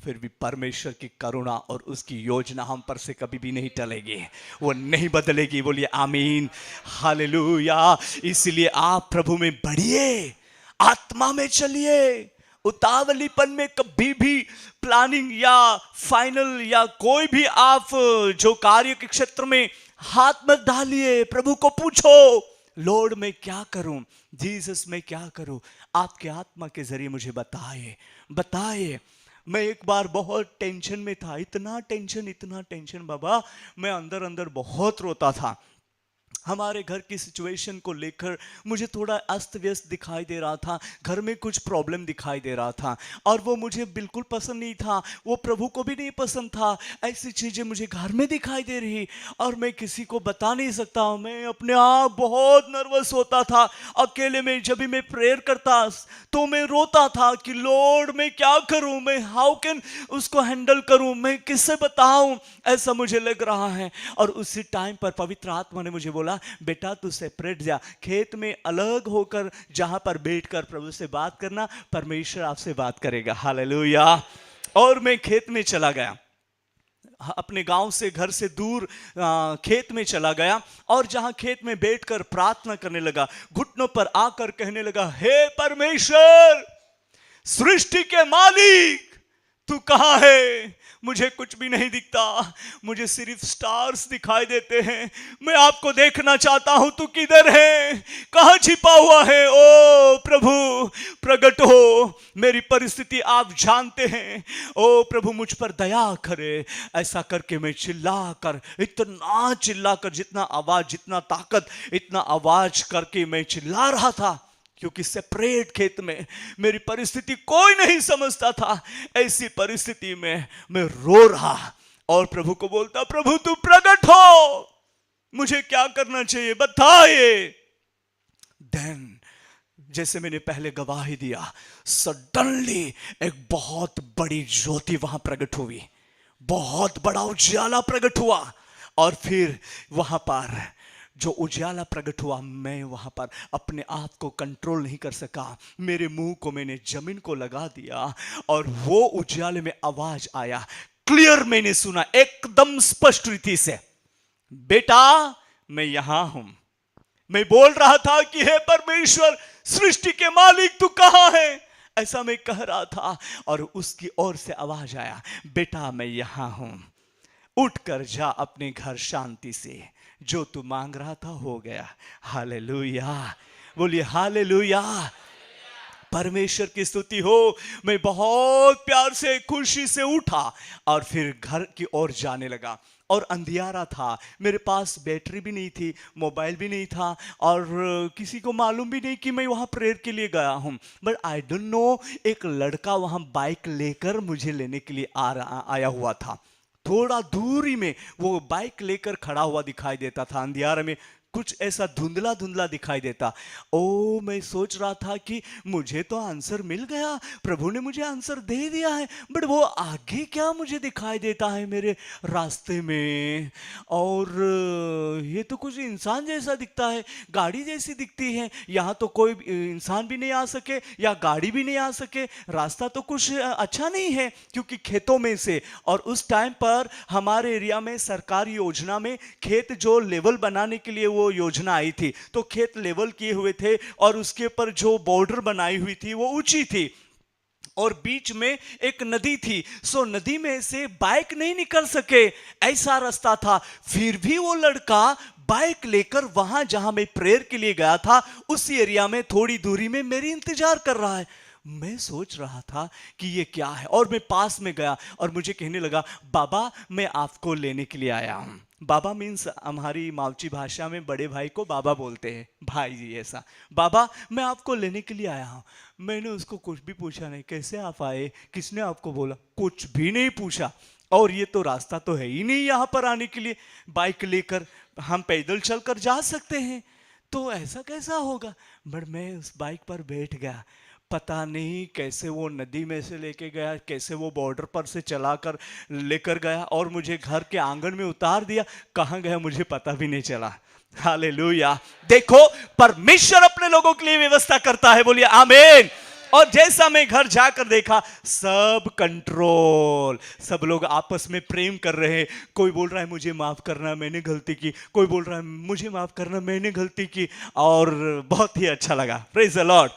फिर भी परमेश्वर की करुणा और उसकी योजना हम पर से कभी भी नहीं टलेगी, वो नहीं बदलेगी, बोलिए आमीन। हालेलुया। इसलिए आप प्रभु में बढ़िए, आत्मा में चलिए। उतावलीपन में कभी भी प्लानिंग या फाइनल या कोई भी आप जो कार्य के क्षेत्र में हाथ मत डालिए। प्रभु को पूछो, लॉर्ड मैं क्या करूं, जीसस मैं क्या करूं, आपके आत्मा के जरिए मुझे बताए। मैं एक बार बहुत टेंशन में था, इतना टेंशन बाबा, मैं अंदर अंदर बहुत रोता था। हमारे घर की सिचुएशन को लेकर मुझे थोड़ा अस्त व्यस्त दिखाई दे रहा था, घर में कुछ प्रॉब्लम दिखाई दे रहा था और वो मुझे बिल्कुल पसंद नहीं था, वो प्रभु को भी नहीं पसंद था। ऐसी चीज़ें मुझे घर में दिखाई दे रही और मैं किसी को बता नहीं सकता हूँ। मैं अपने आप बहुत नर्वस होता था। अकेले में जब भी मैं प्रेयर करता तो मैं रोता था कि लॉर्ड मैं क्या करूँ, मैं हाउ कैन उसको हैंडल करूँ, मैं किससे बताऊँ, ऐसा मुझे लग रहा है। और उसी टाइम पर पवित्र आत्मा ने मुझे बोला, बेटा तू सेपरेट जा, खेत में अलग होकर जहां पर बैठकर प्रभु से बात करना, परमेश्वर आपसे बात करेगा। हालेलुया। और मैं खेत में चला गया, अपने गांव से, घर से दूर खेत में चला गया और जहां खेत में बैठकर प्रार्थना करने लगा, घुटनों पर आकर कहने लगा, हे परमेश्वर सृष्टि के मालिक तू कहां है, मुझे कुछ भी नहीं दिखता, मुझे सिर्फ स्टार्स दिखाई देते हैं, मैं आपको देखना चाहता हूं, तू किधर है, कहां छिपा हुआ है। ओ प्रभु प्रकट हो, मेरी परिस्थिति आप जानते हैं, ओ प्रभु मुझ पर दया करे। ऐसा करके मैं इतना चिल्लाकर, जितना आवाज, जितना ताकत, इतना आवाज करके मैं चिल्ला रहा था। क्योंकि सेपरेट खेत में मेरी परिस्थिति कोई नहीं समझता था। ऐसी परिस्थिति में मैं रो रहा और प्रभु को बोलता, प्रभु तू प्रकट हो, मुझे क्या करना चाहिए बताइए। देन जैसे मैंने पहले गवाही दिया, सडनली एक बहुत बड़ी ज्योति वहां प्रकट हुई, बहुत बड़ा उजाला प्रकट हुआ। और फिर वहां पर जो उजाला प्रकट हुआ, मैं वहां पर अपने आप को कंट्रोल नहीं कर सका, मेरे मुंह को मैंने जमीन को लगा दिया और वो उजाले में आवाज आया, क्लियर मैंने सुना एकदम स्पष्ट रीति से, बेटा मैं यहां हूं। मैं बोल रहा था कि हे परमेश्वर सृष्टि के मालिक तू कहां है, ऐसा मैं कह रहा था। और उसकी ओर से आवाज आया, बेटा मैं यहां हूं, उठ कर जा अपने घर शांति से, जो तू मांग रहा था हो गया। हालेलुया, बोलिए हालेलुया, परमेश्वर की स्तुति हो। मैं बहुत प्यार से खुशी से उठा और फिर घर की ओर जाने लगा। और अंधियारा था, मेरे पास बैटरी भी नहीं थी, मोबाइल भी नहीं था और किसी को मालूम भी नहीं कि मैं वहाँ प्रेयर के लिए गया हूँ। बट आई डोंट नो, एक लड़का वहाँ बाइक लेकर मुझे लेने के लिए आया हुआ था। थोड़ा दूरी में वो बाइक लेकर खड़ा हुआ दिखाई देता था, अंधियारे में कुछ ऐसा धुंधला धुंधला दिखाई देता। ओ मैं सोच रहा था कि मुझे तो आंसर मिल गया, प्रभु ने मुझे आंसर दे दिया है, बट वो आगे क्या मुझे दिखाई देता है मेरे रास्ते में, और ये तो कुछ इंसान जैसा दिखता है, गाड़ी जैसी दिखती है, यहाँ तो कोई इंसान भी नहीं आ सके या गाड़ी भी नहीं आ सके, रास्ता तो कुछ अच्छा नहीं है क्योंकि खेतों में से। और उस टाइम पर हमारे एरिया में सरकारी योजना में खेत जो लेवल बनाने के लिए वो योजना आई थी, तो खेत लेवल किए हुए थे और उसके ऊपर जो बॉर्डर बनाई हुई थी वो ऊंची थी और बीच में एक नदी थी। सो नदी में से बाइक नहीं निकल सके, ऐसा रास्ता था। फिर भी वो लड़का बाइक लेकर वहां जहां मैं प्रेयर के लिए गया था उसी एरिया में थोड़ी दूरी में मेरी इंतजार कर रहा है। मैं सोच रहा था कि ये क्या है, और मैं पास में गया और मुझे कहने लगा, बाबा मैं आपको लेने के लिए आया हूं। बाबा मीन्स हमारी मावची भाषा में बड़े भाई को बाबा बोलते हैं, भाई जी ऐसा। बाबा मैं आपको लेने के लिए आया हूं। मैंने उसको कुछ भी पूछा नहीं, कैसे आप आए, किसने आपको बोला, कुछ भी नहीं पूछा। और ये तो रास्ता तो है ही नहीं यहाँ पर आने के लिए, बाइक लेकर हम पैदल चलकर जा सकते हैं, तो ऐसा कैसा होगा। बट मैं उस बाइक पर बैठ गया, पता नहीं कैसे वो नदी में से लेके गया, कैसे वो बॉर्डर पर से चलाकर लेकर गया और मुझे घर के आंगन में उतार दिया। कहाँ गया मुझे पता भी नहीं चला। हालेलुया, देखो परमेश्वर अपने लोगों के लिए व्यवस्था करता है, बोलिए आमीन। और जैसा मैं घर जाकर देखा, सब कंट्रोल, सब लोग आपस में प्रेम कर रहे हैं। कोई बोल रहा है मुझे माफ करना मैंने गलती की, कोई बोल रहा है मुझे माफ करना मैंने गलती की, और बहुत ही अच्छा लगा। Praise the Lord.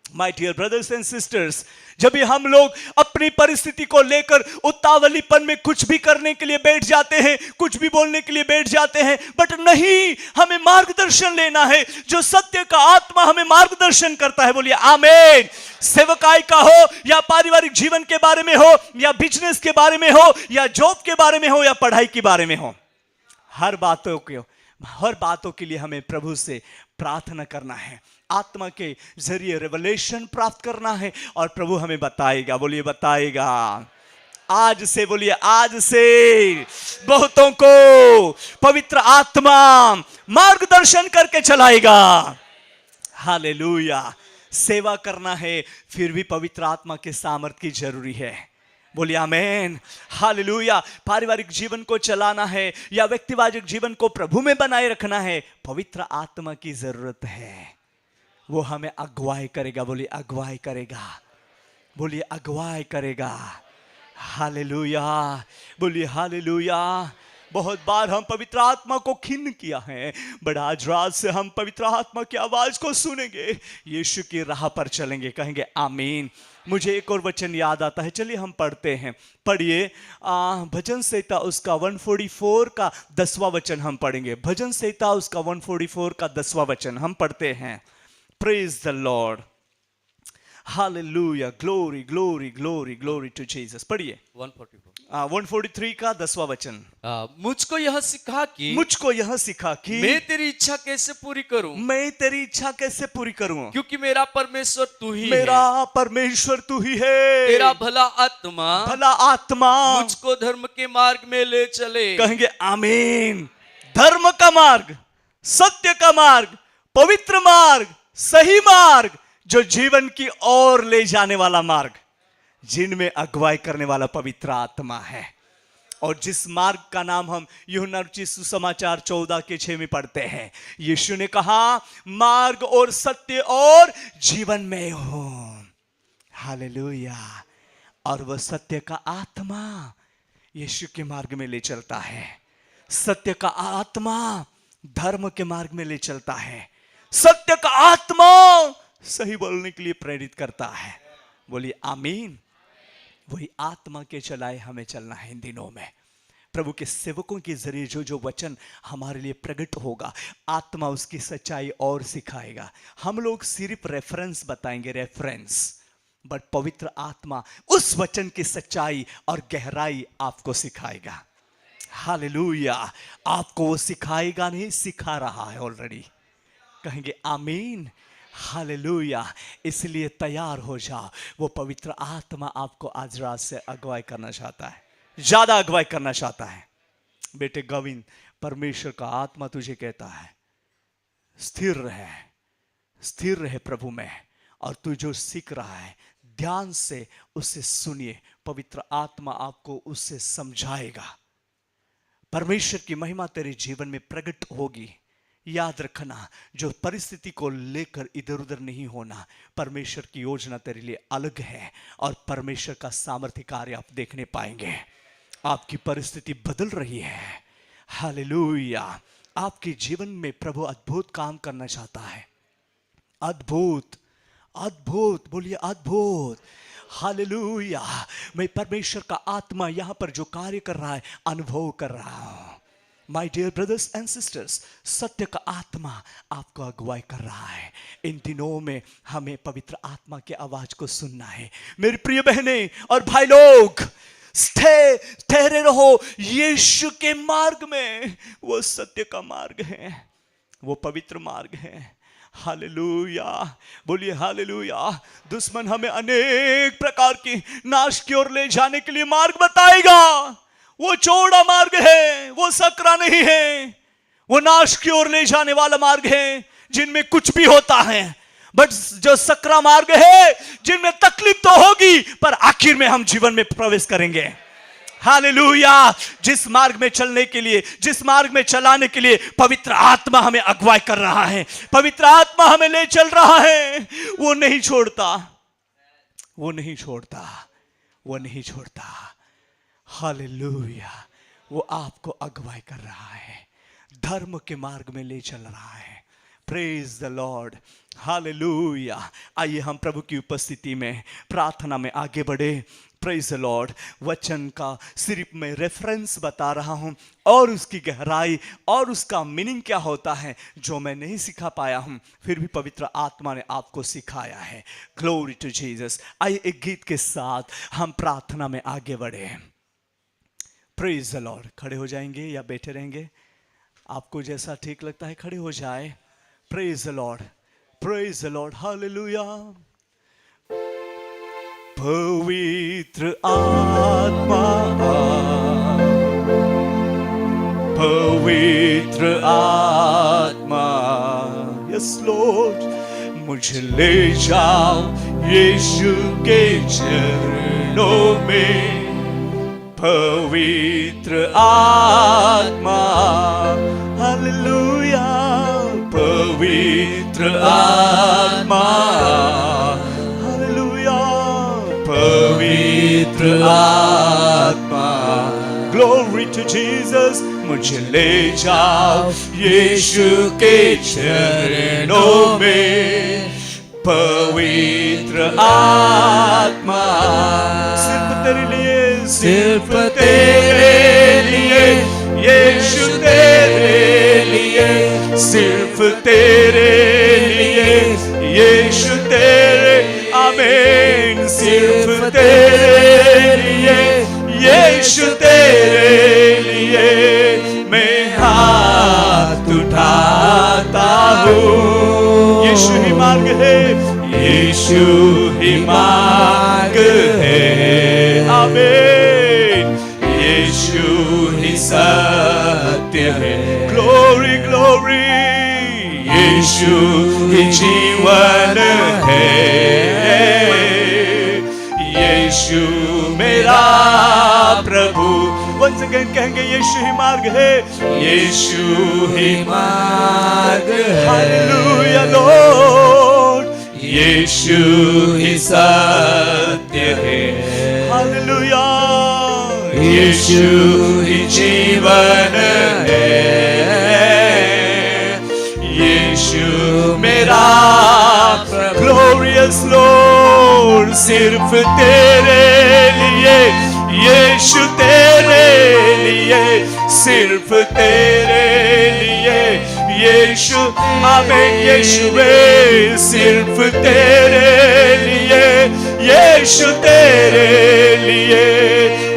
My dear brothers and sisters, जब भी हम लोग अपनी परिस्थिति को लेकर उतावलीपन में कुछ भी करने के लिए बैठ जाते हैं, कुछ भी बोलने के लिए बैठ जाते हैं, बट नहीं, हमें मार्गदर्शन लेना है, जो सत्य का आत्मा हमें मार्गदर्शन करता है, बोलिए आमीन। सेवकाई का हो या पारिवारिक जीवन के बारे में हो या बिजनेस के बारे में हो या जॉब के बारे में हो या पढ़ाई के बारे में हो, हर बातों के लिए हमें प्रभु से प्रार्थना करना है, आत्मा के जरिए रेवलेशन प्राप्त करना है, और प्रभु हमें बताएगा, बोलिए बताएगा। आज से, बोलिए आज से बहुतों को पवित्र आत्मा मार्गदर्शन करके चलाएगा। हालेलुया। सेवा करना है, फिर भी पवित्र आत्मा के सामर्थ की जरूरी है, बोलिए आमीन। हालेलुया। पारिवारिक जीवन को चलाना है या व्यक्तिवादिक जीवन को प्रभु में बनाए रखना है, पवित्र आत्मा की जरूरत है, वो हमें अगुवाई करेगा, बोलिए अगुवाई करेगा, बोलिए अगुवाई करेगा। हालेलुया, बोलिए हालेलुया। बहुत बार हम पवित्र आत्मा को खिन्न किया है, बट आज रात से हम पवित्र आत्मा की आवाज को सुनेंगे, यीशु की राह पर चलेंगे, कहेंगे आमीन। मुझे एक और वचन याद आता है, चलिए हम पढ़ते हैं। पढ़िए भजन संहिता उसका 144 का 10वां वचन हम पढ़ेंगे। भजन संहिता उसका 144 का 10वां वचन हम पढ़ते हैं। Praise the Lord. Hallelujah, glory glory glory glory to Jesus. पढ़िए 144 143 का 10वां वचन। मुझको यह सिखा कि मुझको यह सिखा कि मैं तेरी इच्छा कैसे पूरी करूं, मैं तेरी इच्छा कैसे पूरी करूं, क्योंकि मेरा परमेश्वर तू ही मेरा है। परमेश्वर तू ही है। तेरा भला आत्मा भला आत्मा मुझको धर्म के मार्ग में ले चले। कहेंगे आमीन। धर्म का मार्ग, सत्य का मार्ग, पवित्र मार्ग, सही मार्ग, जो जीवन की ओर ले जाने वाला मार्ग, जिनमें अगुवाई करने वाला पवित्र आत्मा है। और जिस मार्ग का नाम हम यूहन्ना रचित सुसमाचार 14:6 में पढ़ते हैं, यीशु ने कहा मार्ग और सत्य और जीवन में हो। हालेलुया। और वह सत्य का आत्मा यीशु के मार्ग में ले चलता है। सत्य का आत्मा धर्म के मार्ग में ले चलता है। सत्य का आत्मा सही बोलने के लिए प्रेरित करता है। बोलिए आमीन। वही आत्मा के चलाए हमें चलना है इन दिनों में। प्रभु के सेवकों के जरिए जो जो वचन हमारे लिए प्रकट होगा, आत्मा उसकी सच्चाई और सिखाएगा। हम लोग सिर्फ रेफरेंस बताएंगे, रेफरेंस, बट पवित्र आत्मा उस वचन की सच्चाई और गहराई आपको सिखाएगा। हालेलुया। आपको वो सिखाएगा नहीं, सिखा रहा है ऑलरेडी। कहेंगे आमीन। हालेलुया। इसलिए तैयार हो जाओ। वो पवित्र आत्मा आपको आज रात से अगुवाई करना चाहता है, ज्यादा अगुवाई करना चाहता है। बेटे गोविंद, परमेश्वर का आत्मा तुझे कहता है स्थिर रहे, स्थिर रहे प्रभु में। और तू जो सीख रहा है ध्यान से उससे सुनिए। पवित्र आत्मा आपको उससे समझाएगा। परमेश्वर की महिमा तेरे जीवन में प्रकट होगी। याद रखना, जो परिस्थिति को लेकर इधर उधर नहीं होना। परमेश्वर की योजना तेरे लिए अलग है और परमेश्वर का सामर्थ्य कार्य आप देखने पाएंगे। आपकी परिस्थिति बदल रही है। हालेलुया। आपके जीवन में प्रभु अद्भुत काम करना चाहता है। अद्भुत, अद्भुत, बोलिए अद्भुत। हालेलुया। मैं परमेश्वर का आत्मा यहां पर जो कार्य कर रहा है अनुभव कर रहा हूं। My dear brothers and sisters, सत्य का आत्मा आपको अगुवाई कर रहा है। इन दिनों में हमें पवित्र आत्मा की आवाज को सुनना है। मेरी प्रिय बहनें और भाई लोग, ठहरे रहो यीशु के मार्ग में। वो सत्य का मार्ग है, वो पवित्र मार्ग है। हालेलुया। बोलिए हालेलुया। दुश्मन हमें अनेक प्रकार की नाश की ओर ले जाने के लिए मार्ग बताएगा। वो चौड़ा मार्ग है, वो सकरा नहीं है। वो नाश की ओर ले जाने वाला मार्ग है जिनमें कुछ भी होता है। बट जो सकरा मार्ग है जिनमें तकलीफ तो होगी पर आखिर में हम जीवन में प्रवेश करेंगे। हालेलुया। जिस मार्ग में चलने के लिए, जिस मार्ग में चलाने के लिए पवित्र आत्मा हमें अगुवाई कर रहा है, पवित्र आत्मा हमें ले चल रहा है, वो नहीं छोड़ता, वो नहीं छोड़ता, वो नहीं छोड़ता। हालेलुया। वो आपको अगुवाई कर रहा है, धर्म के मार्ग में ले चल रहा है। Praise the Lord. हालेलुया। आइए हम प्रभु की उपस्थिति में प्रार्थना में आगे बढ़े। Praise the Lord. वचन का सिर्फ मैं रेफरेंस बता रहा हूं और उसकी गहराई और उसका मीनिंग क्या होता है जो मैं नहीं सिखा पाया हूं, फिर भी पवित्र आत्मा ने आपको सिखाया है। Glory to Jesus. आइए एक गीत के साथ हम प्रार्थना में आगे बढ़े। Praise the Lord. खड़े हो जाएंगे या बैठे रहेंगे, आपको जैसा ठीक लगता है खड़े हो जाए। Praise the Lord, praise the Lord. Hallelujah. पवित्र आत्मा, पवित्र आत्मा, यस लॉर्ड, मुझे ले जाओ यीशु के चरणों में। पवित्र आत्मा, हालेलुया। पवित्र आत्मा, हालेलुया। पवित्र आत्मा, ग्लोरी टू जीसस। मुझे ले जाओ यीशु के चरणों में। पवित्र आत्मा, सिर्फ तेरे लिए, सिर्फ तेरे लिए यीशु, तेरे लिए, सिर्फ तेरे लिए यीशु, तेरे। आमीन। यीशु ही मार्ग है, यीशु ही मार्ग है, आमीन। यीशु ही सत्य है, ग्लोरी ग्लोरी। यीशु ही जीवन है, यीशु मेरा प्रभु। वंस अगेन कहेंगे यीशु ही मार्ग है, यीशु ही मार्ग है, हालेलुया लॉर्ड। यीशु ही सत्य है, हालेलुया। यीशु ही जीवन है, यीशु मेरा ग्लोरियस लॉर्ड। सिर्फ तेरे लिए यीशु, तेरे लिए, सिर्फ तेरे लिए यीशु, आमीन यीशुवे। सिर्फ तेरे लिए यीशु, तेरे लिए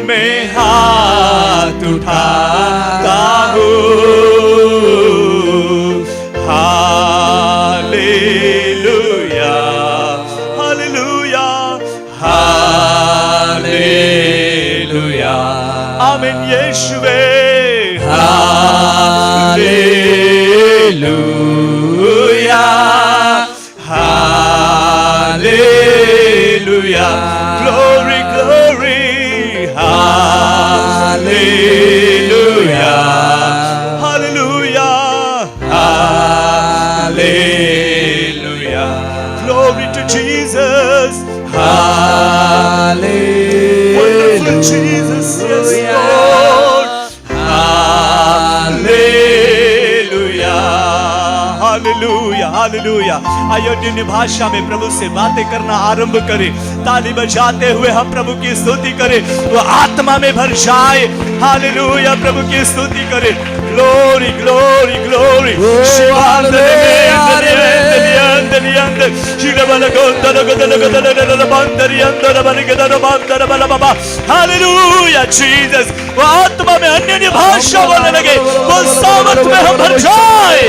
मैं हाथ उठाता हूँ, हालेलुया हालेलुया हालेलुया, आमीन यीशुवे। Hallelujah hallelujah, glory glory, hallelujah hallelujah hallelujah, glory to Jesus, hallelujah, wonderful Jesus, yes Lord, hallelujah hallelujah hallelujah. आइए अन्य भाषा में प्रभु से बातें करना आरंभ करें, ताली बजाते हुए हम प्रभु की स्तुति करें, वो आत्मा में भर जाए। हालेलुया, प्रभु की स्तुति करें। Glory glory glory, hallelujah Jesus. वो आत्मा में अन्य भाषा बोलने लगे, वो सामर्थ में हम भर जाए।